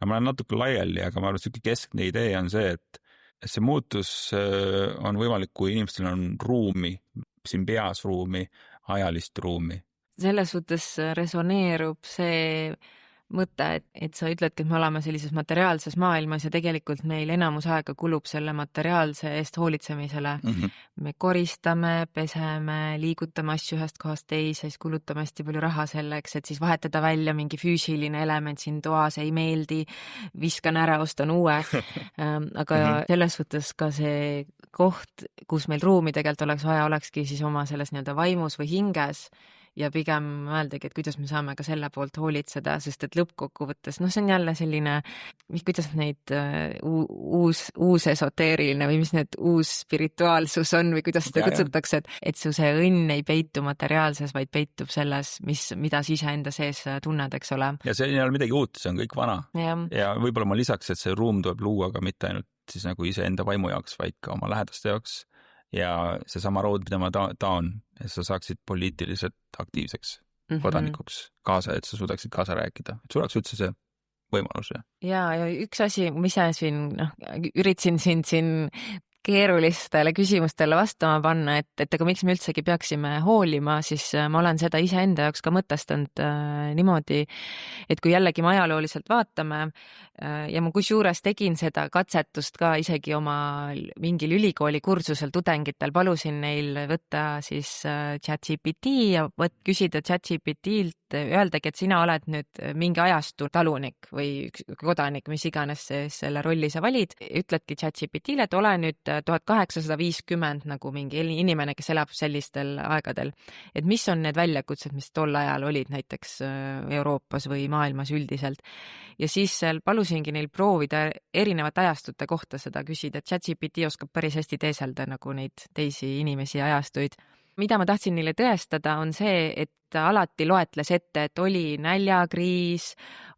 Aga ma olen natuke laiali, aga ma arvan, et keskne idee on see, et see muutus on võimalik, kui inimestel on ruumi, siin peas ruumi, ajalist ruumi. Selles suhtes resoneerub see mõte, et sa ütledki, et me oleme sellises materiaalses maailmas ja tegelikult meil enamus aega kulub selle materiaalse eest hoolitsemisele. Me koristame, peseme, liigutame asju ühest kohast teise, siis kulutame hästi palju raha selleks, et siis vahetada välja mingi füüsiline element siin toas, ei meeldi, viskan ära, ostan uue. Aga selles suhtes ka see koht, kus meil ruumi tegelikult oleks vaja, olekski siis oma selles nii-öelda vaimus või hinges ja pigem mõeldagi, et kuidas me saame ka selle poolt hoolitseda, sest et lõppkokkuvõttes, see on jälle selline, kuidas neid uus esoteeriline või mis need uus spirituaalsus on või kuidas seda kutsutakse, et su see õnn ei peitu materiaalses, vaid peitub selles, mida sa ise enda sees tunned, eks ole. Ja see ei ole midagi uut, see on kõik vana. Ja võib-olla ma lisaks, et see ruum tuleb luua ka mitte ainult siis nagu ise enda vaimu jaoks, vaid ka oma lähedaste jaoks. Ja see sama rood, mida ma taon, et sa saaksid poliitiliselt aktiivseks kodanikuks kaasa, et sa suudaksid kaasa rääkida. Et sul oleks üldse see võimalus. Ja üks asi, mis siin üritasin siin keerulistele küsimustele vastama panna, et aga miks me üldsegi peaksime hoolima, siis ma olen seda iseenda jaoks ka mõtestanud niimoodi, et kui jällegi me ajalooliselt vaatame ja ma kusjuures tegin seda katsetust ka isegi oma mingil ülikooli kursusel tudengitel, palusin neil võtta siis ChatGPT ja küsida ChatGPT-lt, öeldagi, et sina oled nüüd mingi ajastu talunik või kodanik, mis iganes selle rolli sa valid, ütledki ChatGPT-le, et ole nüüd 1850 nagu mingi inimene, kes elab sellistel aegadel. Et mis on need väljakutsed, mis tol ajal olid näiteks Euroopas või maailmas üldiselt. Ja siis palusingi neil proovida erinevate ajastute kohta seda küsida, et ChatGPT oskab päris hästi teeselda nagu neid teisi inimesi ja ajastuid. Mida ma tahtsin neile tõestada, on see, et alati loetles ette, et oli näljakriis,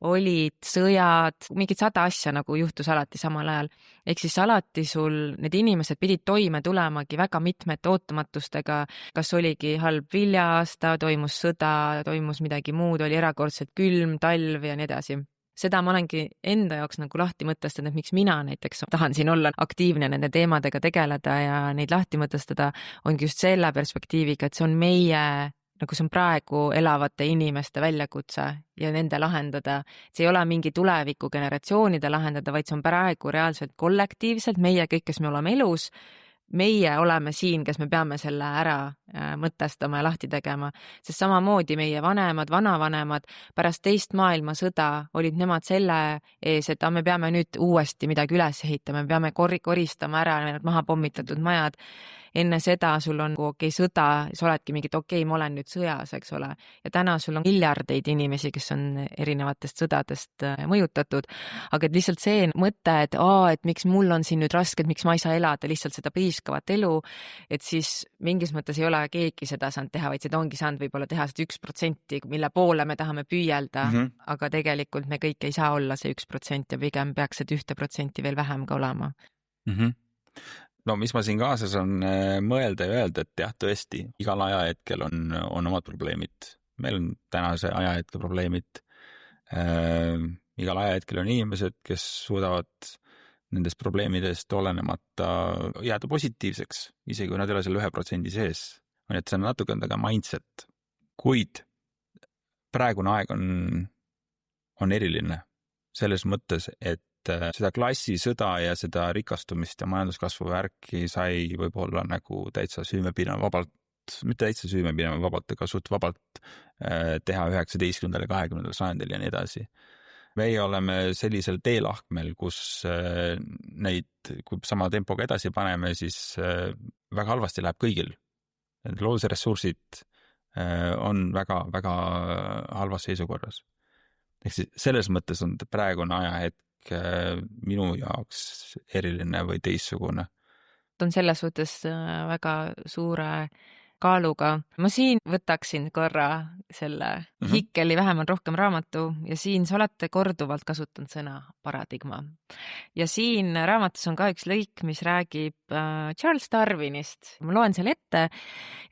olid sõjad, mingid 100 asja nagu juhtus alati samal ajal. Ehk siis alati sul need inimesed pidid toime tulemagi väga mitmete ootamatustega, kas oligi halb vilja-aasta, toimus sõda, toimus midagi muud, oli erakordselt külm, talv ja nii edasi. Seda ma olengi enda jaoks nagu lahti mõtestanud, et miks mina näiteks tahan siin olla aktiivne nende teemadega tegeleda ja neid lahti mõtestada, ongi just selle perspektiiviga, et see on meie, nagu see on praegu elavate inimeste väljakutse ja nende lahendada. See ei ole mingi tuleviku generatsioonide lahendada, vaid see on praegu reaalselt kollektiivselt, meie kõik, kes me oleme elus, meie oleme siin, kes me peame selle ära mõtestama ja lahti tegema, sest samamoodi meie vanemad, vanavanemad pärast teist maailmasõda olid nemad selle ees, et me peame nüüd uuesti midagi üles ehitama, me peame koristama ära need maha pommitatud majad. Enne seda sul on sõda, sa oledki mingid ma olen nüüd sõjas, eks ole. Ja täna sul on miljardeid inimesi, kes on erinevatest sõdadest mõjutatud. Aga et lihtsalt see mõte, et miks mul on siin nüüd raske, et miks ma ei saa elada lihtsalt seda priiskavat elu, et siis mingis mõttes ei ole keegi seda saanud teha, vaid seda ongi saanud võib-olla teha seda 1%, mille poole me tahame püüelda, aga tegelikult me kõik ei saa olla see 1% ja pigem peaks seda 1% veel vähem ka olema. No mis ma siin kaasas on mõelda ja öelda, et jah, tõesti, igal ajahetkel on omad probleemid. Meil on tänase ajahetkel probleemid. Igal ajahetkel on inimesed, kes suudavad nendest probleemidest olenemata jääda positiivseks, isegi kui nad ei ole selle 1% sees. Et see on natuke taga mindset. Kuid praegune aeg on eriline selles mõttes, et seda klassisõda ja seda rikastumist ja majanduskasvu värki sai võib-olla nagu täitsa süümepidama vabalt, mitte täitsa süümepidama vabalt, aga suht vabalt teha 19. ja 20. sajandil ja nii edasi. Meie oleme sellisel teelahkmel, kus kui sama tempoga edasi paneme, siis väga halvasti läheb kõigil. Loodusressursid on väga, väga halvas seisukorras. Ehk siis selles mõttes on praegune ajahetk minu jaoks eriline või teissugune. On selles suhtes väga suure kaaluga. Ma siin võtaksin korra selle Hickeli Vähem on rohkem raamatu ja siin sa olete korduvalt kasutanud sõna paradigma. Ja siin raamatus on ka üks lõik, mis räägib Charles Darwinist. Ma loen selle ette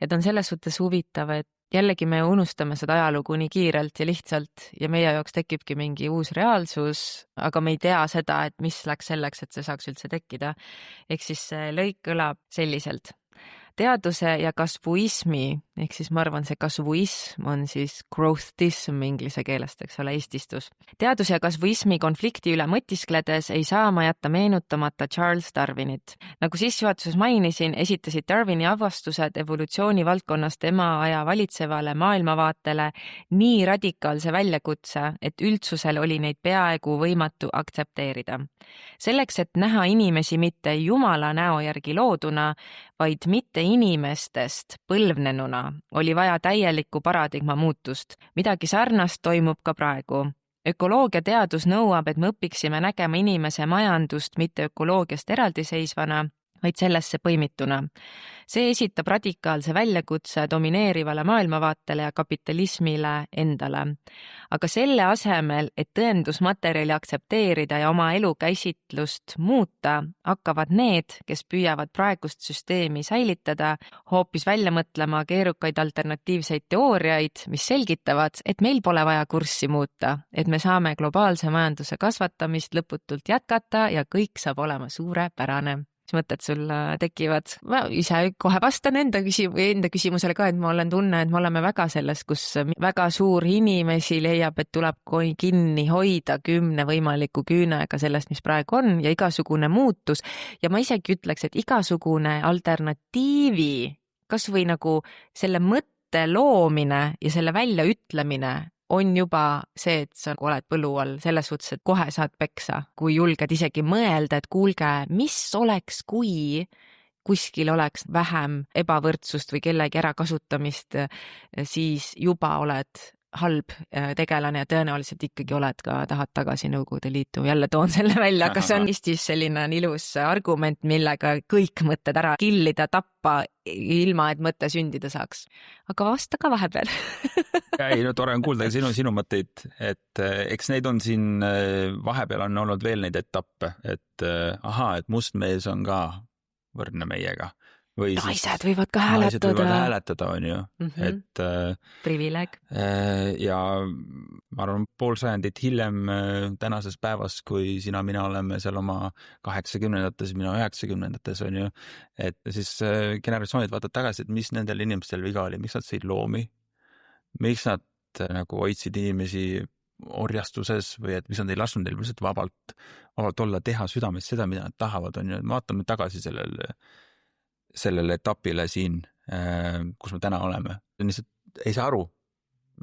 ja ta on selles suhtes huvitav, et jällegi me unustame seda ajalugu nii kiirelt ja lihtsalt ja meie jaoks tekibki mingi uus reaalsus, aga me ei tea seda, et mis läks selleks, et see saaks üldse tekkida. Ehk siis see lõik kõlab selliselt. Teaduse ja kasvuismi, ehk siis ma arvan, see kasvuism on siis growthism inglise keelest, eks ole, eestistus. Teaduse ja kasvuismi konflikti üle mõtiskledes ei saa ma jätta meenutamata Charles Darwinit. Nagu sissejuhatuses mainisin, esitasid Darwini avastused evolutsiooni valdkonnas tema aja valitsevale maailmavaatele nii radikaalse väljakutse, et üldsusel oli neid peaaegu võimatu aktsepteerida. Selleks, et näha inimesi mitte Jumala näo järgi looduna, vaid mitte inimestest põlvnenuna, oli vaja täielikku paradigma muutust. Midagi sarnast toimub ka praegu. Ökoloogia teadus nõuab, et me õpiksime nägema inimese majandust mitte ökoloogiast eraldiseisvana, vaid sellesse põimituna. See esitab radikaalse väljakutse domineerivale maailmavaatele ja kapitalismile endale. Aga selle asemel, et tõendusmaterjali aktsepteerida ja oma elukäsitlust muuta, hakkavad need, kes püüavad praegust süsteemi säilitada, hoopis välja mõtlema keerukaid alternatiivseid teooriaid, mis selgitavad, et meil pole vaja kurssi muuta, et me saame globaalse majanduse kasvatamist lõputult jätkata ja kõik saab olema suurepärane. Mis mõtted sul tekivad? Ma ise kohe vastan enda küsimusele ka, et ma olen tunne, et me oleme väga selles, kus väga suur inimesi leiab, et tuleb kinni hoida 10 võimaliku küünega sellest, mis praegu on ja igasugune muutus. Ja ma isegi ütleks, et igasugune alternatiivi, kas või nagu selle mõtte loomine ja selle väljaütlemine on juba see, et sa oled põlu all selles suhtes, et kohe saad peksa, kui julged isegi mõelda, et kuulge, mis oleks, kui kuskil oleks vähem ebavõrdsust või kellegi ärakasutamist, siis juba oled halb tegelane ja tõenäoliselt ikkagi oled ka, tahad tagasi Nõukogude Liitu. Jälle toon selle välja, aga see on Eestis selline ilus argument, millega kõik mõtted ära killida, tappa, ilma et mõte sündida saaks. Aga vasta ka vahepeal. Ei, no tore on kuulda sinu mõtteid, et eks neid on siin vahepeal on olnud veel neid etappe, et et must mees on ka võrdne meiega. Või naised võivad ka hääletada. On ju. Et privileeg. Ja ma arvan, pool sajandit hiljem tänases päevas, kui sina, mina oleme seal oma 80-ndates, mina 90-ndates on ju, et siis generatsioonid vaatavad tagasi, et mis nendel inimestel viga oli, miks nad sõid loomi, miks nad nagu hoidsid inimesi orjastuses või et mis nad ei lasknud neil lihtsalt vabalt olla, teha südames seda, mida nad tahavad, on ju. Vaatame tagasi sellele etapile siin, kus me täna oleme. Lihtsalt ei saa aru.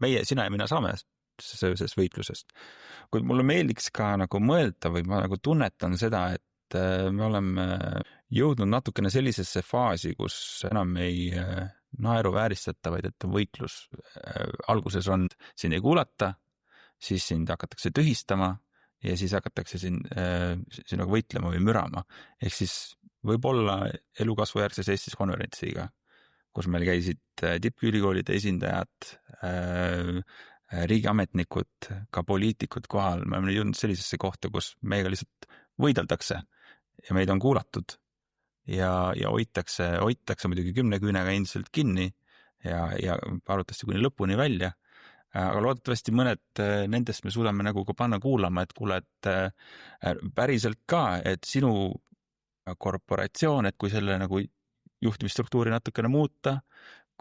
Meie, sina ja mina saame seoses võitlusest. Kuid mulle meeldiks ka nagu mõelda või ma nagu tunnetan seda, et me oleme jõudnud natukene sellisesse faasi, kus enam ei naeru vääristata, vaid et võitlus alguses on, sind ei kuulata, siis sind hakatakse tühistama ja siis hakatakse siin nagu võitlema või mürama. Ehk siis võib-olla elukasvu järgses Eestis konverentsiga kus meil käisid tippülikoolide esindajad, riigiametnikud, ka poliitikud kohal. Me oleme jõudnud sellisesse kohta, kus meiega lihtsalt võideldakse ja meid on kuulatud ja hoitakse muidugi 10 küünega endiselt kinni ja arutati kuni lõpuni välja. Aga loodetavasti mõned nendest me suudame nagu ka panna kuulama, et kuule, et päriselt ka, et sinu korporatsioon, et kui selle nagu juhtimisstruktuuri natukene muuta,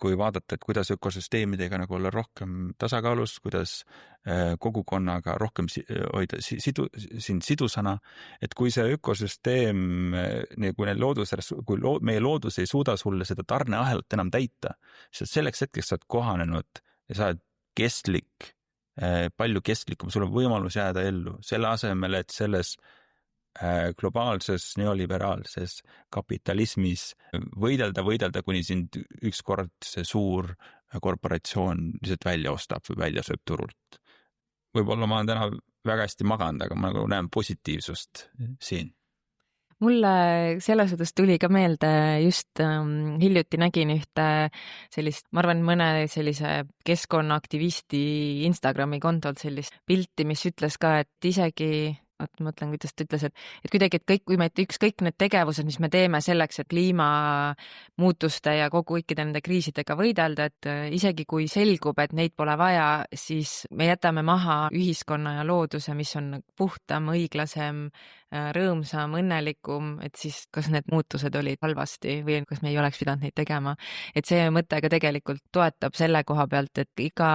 kui vaadata, et kuidas ökosüsteemidega nagu olla rohkem tasakaalus, kuidas kogukonnaga rohkem hoida sind sidusana, et kui see ökosüsteem, kui meie loodus ei suuda sulle seda tarneahelat enam täita, siis selleks hetkeks saad kohanenud ja saad kestlik, palju kestlikum, sul on võimalus jääda ellu, selle asemel, et selles globaalses neoliberaalses kapitalismis võidelda, kuni sind ükskord see suur korporatsioon lihtsalt välja ostab või välja sööb turult. Võib-olla ma olen täna väga hästi maganud, aga ma näen positiivsust siin. Mulle selles suhtes tuli ka meelde, just hiljuti nägin ühte sellist, ma arvan, mõne sellise keskkonnaaktivisti Instagrami kontolt sellist pilti, mis ütles ka, et isegi ma mõtlen, kuidas ta ütles, et kuidagi, et kui me ükskõik need tegevused, mis me teeme selleks, et kliimamuutuste ja kõikide nende kriisidega võidelda, et isegi kui selgub, et neid pole vaja, siis me jätame maha ühiskonna ja looduse, mis on puhtam, õiglasem, rõõmsam, õnnelikum, et siis kas need muutused olid halvasti või kas me ei oleks pidanud neid tegema. Et see mõte ka tegelikult toetab selle koha pealt, et iga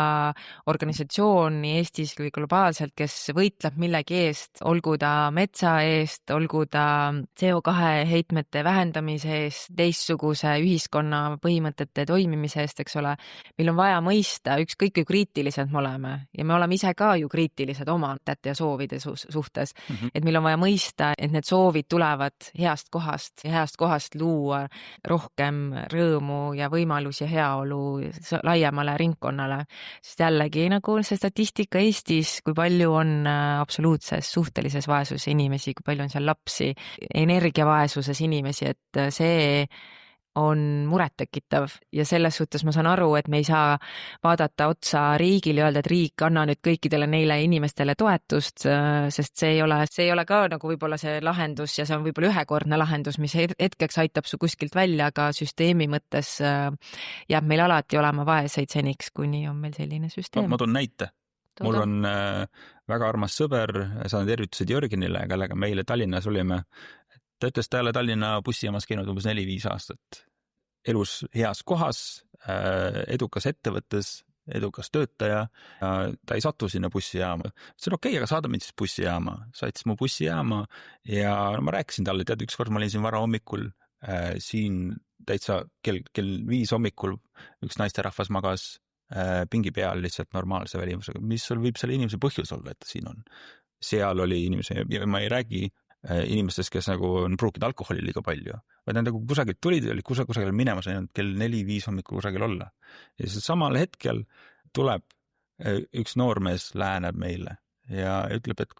organisatsioon nii Eestis kui globaalselt, kes võitleb millegi eest, olgu ta metsa eest, olgu ta CO2 heitmete vähendamise eest, teistsuguse ühiskonna põhimõtete toimimise eest, eks ole, meil on vaja mõista, ükskõik kui kriitilised me oleme ja me oleme ise ka ju kriitilised oma mõtete ja soovide suhtes, et meil on vaja mõista, et need soovid tulevad heast kohast luua rohkem rõõmu ja võimalusi ja heaolu laiemale ringkonnale. Sest jällegi nagu see statistika Eestis, kui palju on absoluutses suhtelises vaesuses inimesi, kui palju on seal lapsi, energiavaesuses inimesi, et see on murettekitav ja selles suhtes ma saan aru, et me ei saa vaadata otsa riigile ja öelda, et riik anna nüüd kõikidele neile inimestele toetust, sest see ei ole ka nagu võib-olla see lahendus ja see on võib-olla ühekordne lahendus, mis hetkeks aitab su kuskilt välja, aga süsteemi mõttes jääb meil alati olema vaeseid seniks, kuni on meil selline süsteem. Ma toon näite. Mul on väga armas sõber, saan tervitused Jörgenile, kellega meile Tallinnas olime. Ta ütles, ta ei ole Tallinna bussijaamas käinud umbes 4-5 aastat. Elus heas kohas, edukas ettevõttes, edukas töötaja. Ta ei satu sinna bussijaama. See on okei, aga saada mind siis bussijaama. Saitis mu bussijaama ja ma rääkisin talle, tead, ükskord ma olin siin vara hommikul, siin täitsa kell 5 hommikul üks naisterahvas magas pingi peal lihtsalt normaalse välimusega. Mis sul võib selle inimese põhjus olla, et ta siin on? Seal oli inimese ja ma ei räägi inimestest, kes nagu on pruukinud alkoholi liiga palju, vaid nad nagu kusagilt tulid, oli kusagil minemas ainult kell 4-5 hommikul kusagil olla. Ja samal hetkel tuleb üks noormees läheneb meile ja ütleb, et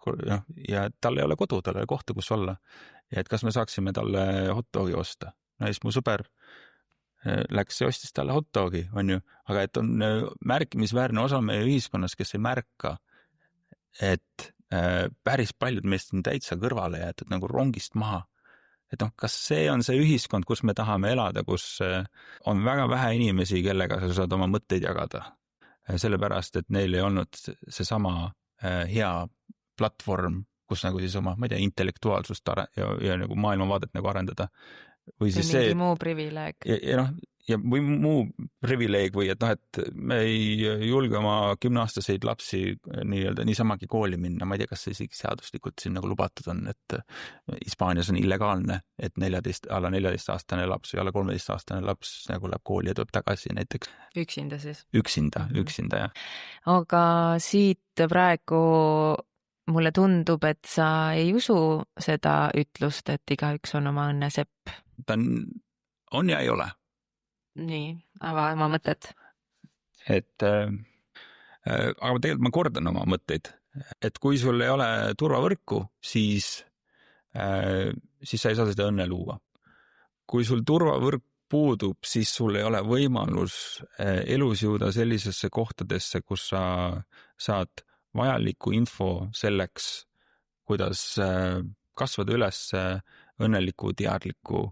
ja tal ei ole kodu, tal ei ole kohta, kus olla. Ja et kas me saaksime talle hot-dogi osta. No siis mu sõber läks ja ostis talle hot-dogi, on ju, aga et on märkimisväärne osa meie ühiskonnas, kes ei märka, et päris paljud meist on täitsa kõrvale jäetud nagu rongist maha. Et kas see on see ühiskond, kus me tahame elada, kus on väga vähe inimesi, kellega sa saad oma mõtteid jagada. Sellepärast, et neil ei olnud seesama hea platvorm, kus nagu siis oma, ma ei tea, intellektuaalsust ja nagu maailmavaadet nagu arendada. Või siis see muu privileeg. Ja või muu privileeg või et me ei julge oma 10-aastaseid lapsi niisamagi kooli minna. Ma ei tea, kas see isegi seaduslikult siin nagu lubatud on, et Hispaanias on illegaalne, et alla 14-aastane laps või alla 13-aastane laps nagu läheb kooli ja tuleb tagasi näiteks. Üksinda siis? Üksinda, jah. Aga siit praegu mulle tundub, et sa ei usu seda ütlust, et igaüks on oma õnne sepp. Ta on ja ei ole. Nii, ava oma mõtted. Aga tegelikult ma kordan oma mõtteid, et kui sul ei ole turvavõrku, siis sa ei saa seda õnne luua. Kui sul turvavõrk puudub, siis sul ei ole võimalus elus jõuda sellisesse kohtadesse, kus sa saad vajaliku info selleks, kuidas kasvada üles õnneliku, teadliku,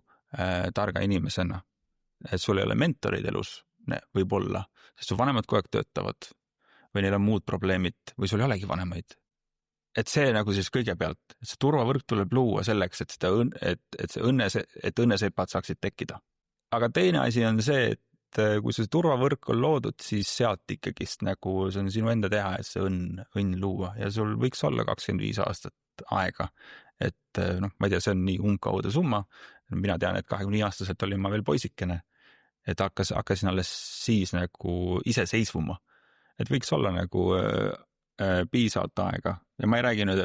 targa inimesena. Et sul ei ole mentorid elus, võib-olla, sest su vanemad kogu aeg töötavad või neil on muud probleemid või sul ei olegi vanemaid. Et see nagu siis kõigepealt, see turvavõrk tuleb luua selleks, et õnnesepad saaksid tekkida. Aga teine asi on see, et kui see turvavõrk on loodud, siis sealt ikkagist nagu see on sinu enda teha, et see õnn luua ja sul võiks olla 25 aastat aega. Et noh, ma ei tea, see on nii umbkaudu summa. Mina tean, et 25-aastaselt olin ma veel poisikene, et hakkasin alles siis nagu ise seisvuma. Et võiks olla nagu piisavalt aega ja ma ei räägi nüüd,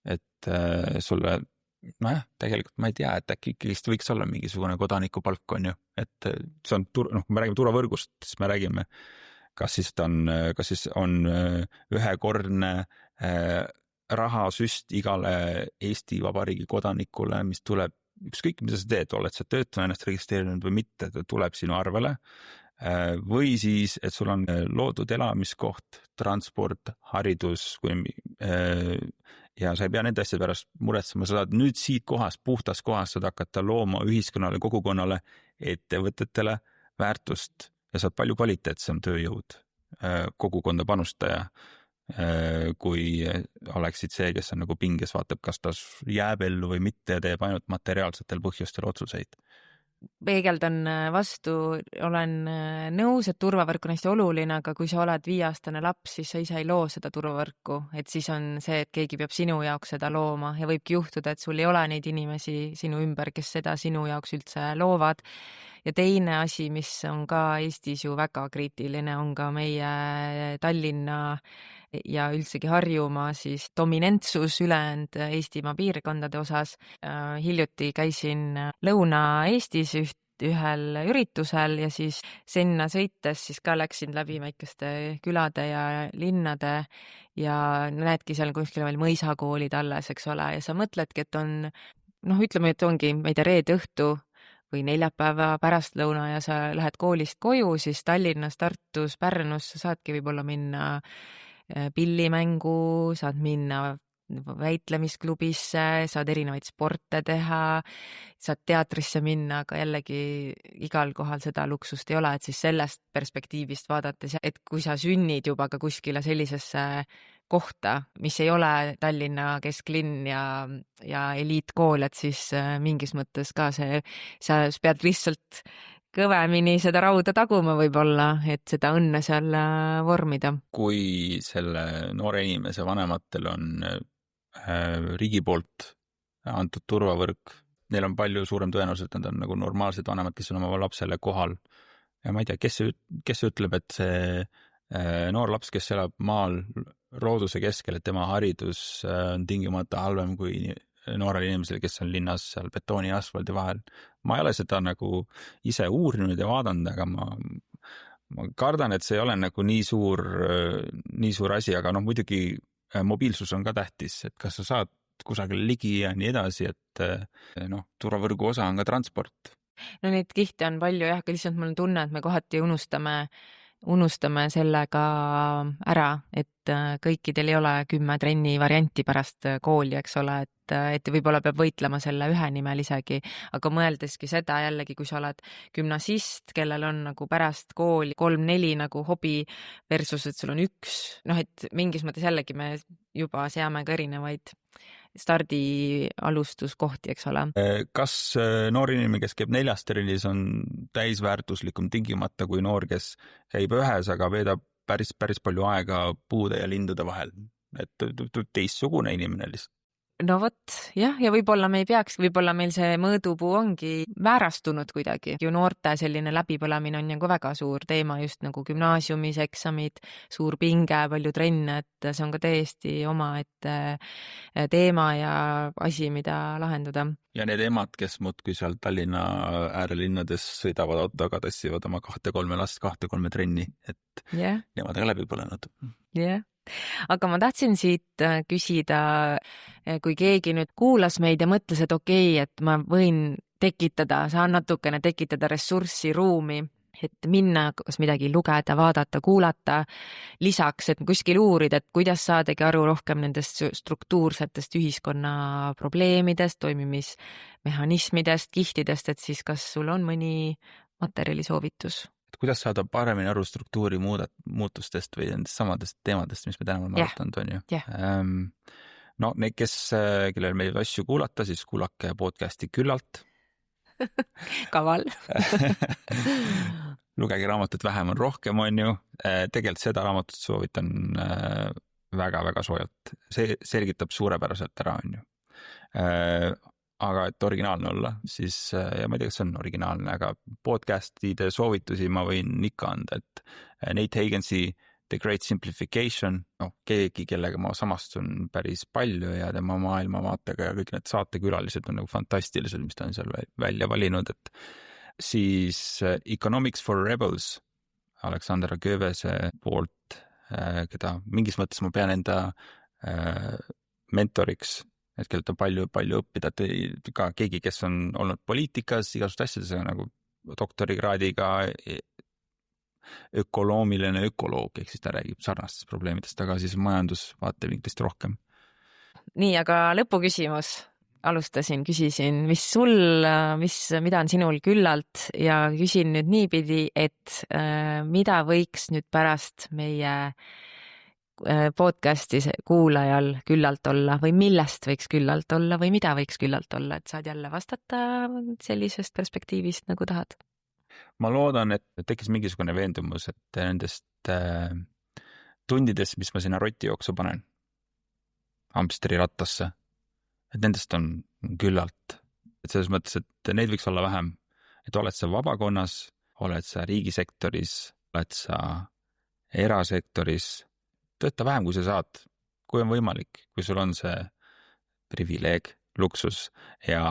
et sulle, nojah, tegelikult ma ei tea, et äkki ikkagist võiks olla mingisugune kodanikupalk on ju, et see on, noh, kui me räägime turvavõrgust, siis me räägime, kas siis on ühekordne rahasüst igale Eesti Vabariigi kodanikule, mis tuleb, ükskõik mida sa teed, oled sa töötuna ennast registreerinud või mitte, ta tuleb sinu arvele, või siis, et sul on loodud elamiskoht, transport, haridus ja sa ei pea nende asjade pärast muretsema, sa saad nüüd siit kohast, puhtast kohast saad hakata looma ühiskonnale, kogukonnale, ettevõtetele väärtust ja saad palju kvaliteetsem tööjõud, kogukonda panustaja, kui oleksid see, kes on nagu pinges, vaatab, kas ta jääb ellu või mitte ja teeb ainult materiaalsetel põhjustel otsuseid. Peegeldan vastu, olen nõus, et turvavõrk on hästi oluline, aga kui sa oled 5-aastane laps, siis sa ise ei loo seda turvavõrku, et siis on see, et keegi peab sinu jaoks seda looma ja võibki juhtuda, et sul ei ole neid inimesi sinu ümber, kes seda sinu jaoks üldse loovad. Ja teine asi, mis on ka Eestis ju väga kriitiline, on ka meie Tallinna ja üldsegi Harjumaa siis dominentsus ülejäänud Eestimaa piirkondade osas. Hiljuti käisin Lõuna-Eestis ühel üritusel ja siis sinna sõites siis ka läksin läbi väikeste külade ja linnade ja näedki seal kuskil veel mõisakoolid alles, eks ole, ja sa mõtledki, et on, noh, ütleme, et ongi, ma ei tea, reede õhtu või neljapäeva pärastlõuna ja sa lähed koolist koju, siis Tallinnas, Tartus, Pärnus sa saadki võib-olla minna pillimängu, saad minna väitlemisklubisse, saad erinevaid sporte teha, saad teatrisse minna, aga jällegi igal kohal seda luksust ei ole, et siis sellest perspektiivist vaadates, et kui sa sünnid juba ka kuskile sellisesse kohta, mis ei ole Tallinna kesklinn ja eliitkool, et siis mingis mõttes ka sa pead lihtsalt kõvemini seda rauda taguma võib-olla, et seda õnne seal vormida. Kui selle noore inimese vanematel on riigi poolt antud turvavõrk, neil on palju suurem tõenäoliselt, nad on nagu normaalsed vanemad, kes on oma lapsele kohal. Ja ma ei tea, kes ütleb, et see noor laps, kes elab maal looduse keskel, et tema haridus on tingimata halvem kui noorel inimesel, kes on linnas seal betooni ja asfaldi vahel. Ma ei ole seda nagu ise uurinud ja vaadanud, aga ma kardan, et see ei ole nagu nii suur asi, aga noh, muidugi mobiilsus on ka tähtis, et kas sa saad kusagil ligi ja nii edasi, et noh, turvavõrgu osa on ka transport. No neid kihte on palju jah, aga lihtsalt mul on tunne, et me kohati unustame sellega ära, et kõikidel ei ole 10 trenni varianti pärast kooli, eks ole, et võib-olla peab võitlema selle ühe nimel isegi, aga mõeldeski seda jällegi, kui sa oled gümnasist, kellel on nagu pärast kooli 3-4 nagu hobi versus, et sul on üks, noh, et mingis mõttes jällegi me juba seame ka erinevaid stardi alustuskohti, eks ole. Kas noor inimene, kes käib 4 trennis, on täisväärtuslikum tingimata kui noor, kes käib 1, aga veedab päris palju aega puude ja lindude vahel? Et teistsugune inimene lihtsalt. No vot, jah, ja võib-olla me ei peaks, võib-olla meil see mõõdupuu ongi väärastunud kuidagi. Ju noorte selline läbipõlemine on nagu väga suur teema, just nagu gümnaasiumis eksamid, suur pinge, palju trenne, et see on ka täiesti omaette teema ja asi, mida lahendada. Ja need emad, kes muudkui seal Tallinna äärelinnades sõidavad autoga, tassivad oma 2-3 last 2-3 trenni, et nemad on läbi põlenud. Jah. Aga ma tahtsin siit küsida, kui keegi nüüd kuulas meid ja mõtles, et okei, et ma võin tekitada, saan natukene tekitada ressurssi, ruumi, et minna kas midagi lugeda, vaadata, kuulata, lisaks, et kuskil uurida, et kuidas saadagi aru rohkem nendest struktuursetest ühiskonna probleemidest, toimimismehhanismidest, kihtidest, et siis kas sul on mõni materjalisoovitus? Et kuidas saada paremini aru struktuuri muutustest või nendest samadest teemadest, mis me täna oleme arutanud, on ju? No need, kellel meid asju kuulata, siis kuulake podcasti Küllalt. Kaval. Lugege raamatut Vähem on rohkem, on ju. Tegelikult seda raamatut soovitan väga-väga soojalt. See selgitab suurepäraselt ära, on ju. Aga et originaalne olla, siis, ja ma ei tea, kas see on originaalne, aga podcastide soovitusi ma võin ikka anda, et Nate Hagensi The Great Simplification, keegi, kellega ma samastun päris palju ja tema maailmavaatega ja kõik need saatekülalised on nagu fantastilised, mis ta on seal välja valinud, et siis Economics for Rebels Aleksandra Köövese poolt, keda mingis mõttes ma pean enda mentoriks, et kellelt on palju õppida, et ka keegi, kes on olnud poliitikas, igasugused asjades nagu doktorikraadiga ökoloomiline ökoloog, ehk siis ta räägib sarnastest probleemidest, aga siis majandusvaatevinklist rohkem. Nii, aga lõpuküsimus. Küsisin, mida on sinul küllalt ja küsin nüüd niipidi, et mida võiks nüüd pärast meie podcasti kuulajal küllalt olla või millest võiks küllalt olla või mida võiks küllalt olla, et saad jälle vastata sellisest perspektiivist, nagu tahad? Ma loodan, et tekkis mingisugune veendumus, et nendest tundidest, mis ma sinna rotijooksu panen, hamstri rattasse, et nendest on küllalt. Et selles mõttes, et neid võiks olla vähem. Et oled sa vabakonnas, oled sa riigisektoris, oled sa erasektoris, tööta vähem, kui sa saad, kui on võimalik, kui sul on see privileeg, luksus ja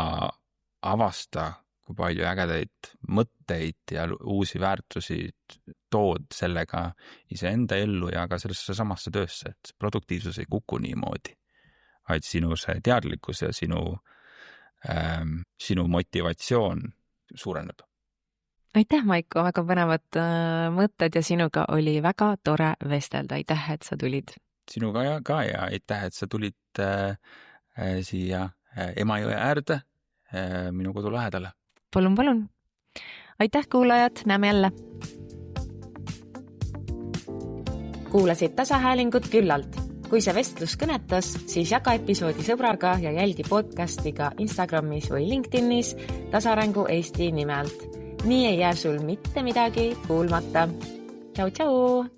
avasta, kui palju ägedaid mõtteid ja uusi väärtusi tood sellega iseenda ellu ja ka sellesse samasse töösse, et produktiivsus ei kuku niimoodi, vaid sinu see teadlikkus ja sinu motivatsioon suureneb. Aitäh, Maiko, väga põnevad mõtted ja sinuga oli väga tore vestelda. Aitäh, et sa tulid. Sinuga ka ja aitäh, et sa tulid siia Emajõe äärde minu kodu lähedale. Palun. Aitäh, kuulajad, näeme jälle. Kuulasid tasahäälingut Küllalt. Kui see vestlus kõnetas, siis jaga episoodi sõbraga ja jälgi podcasti ka Instagramis või LinkedInis Tasaarängu Eesti nime alt. Nii ei jää sul mitte midagi kuulmata. Tšau!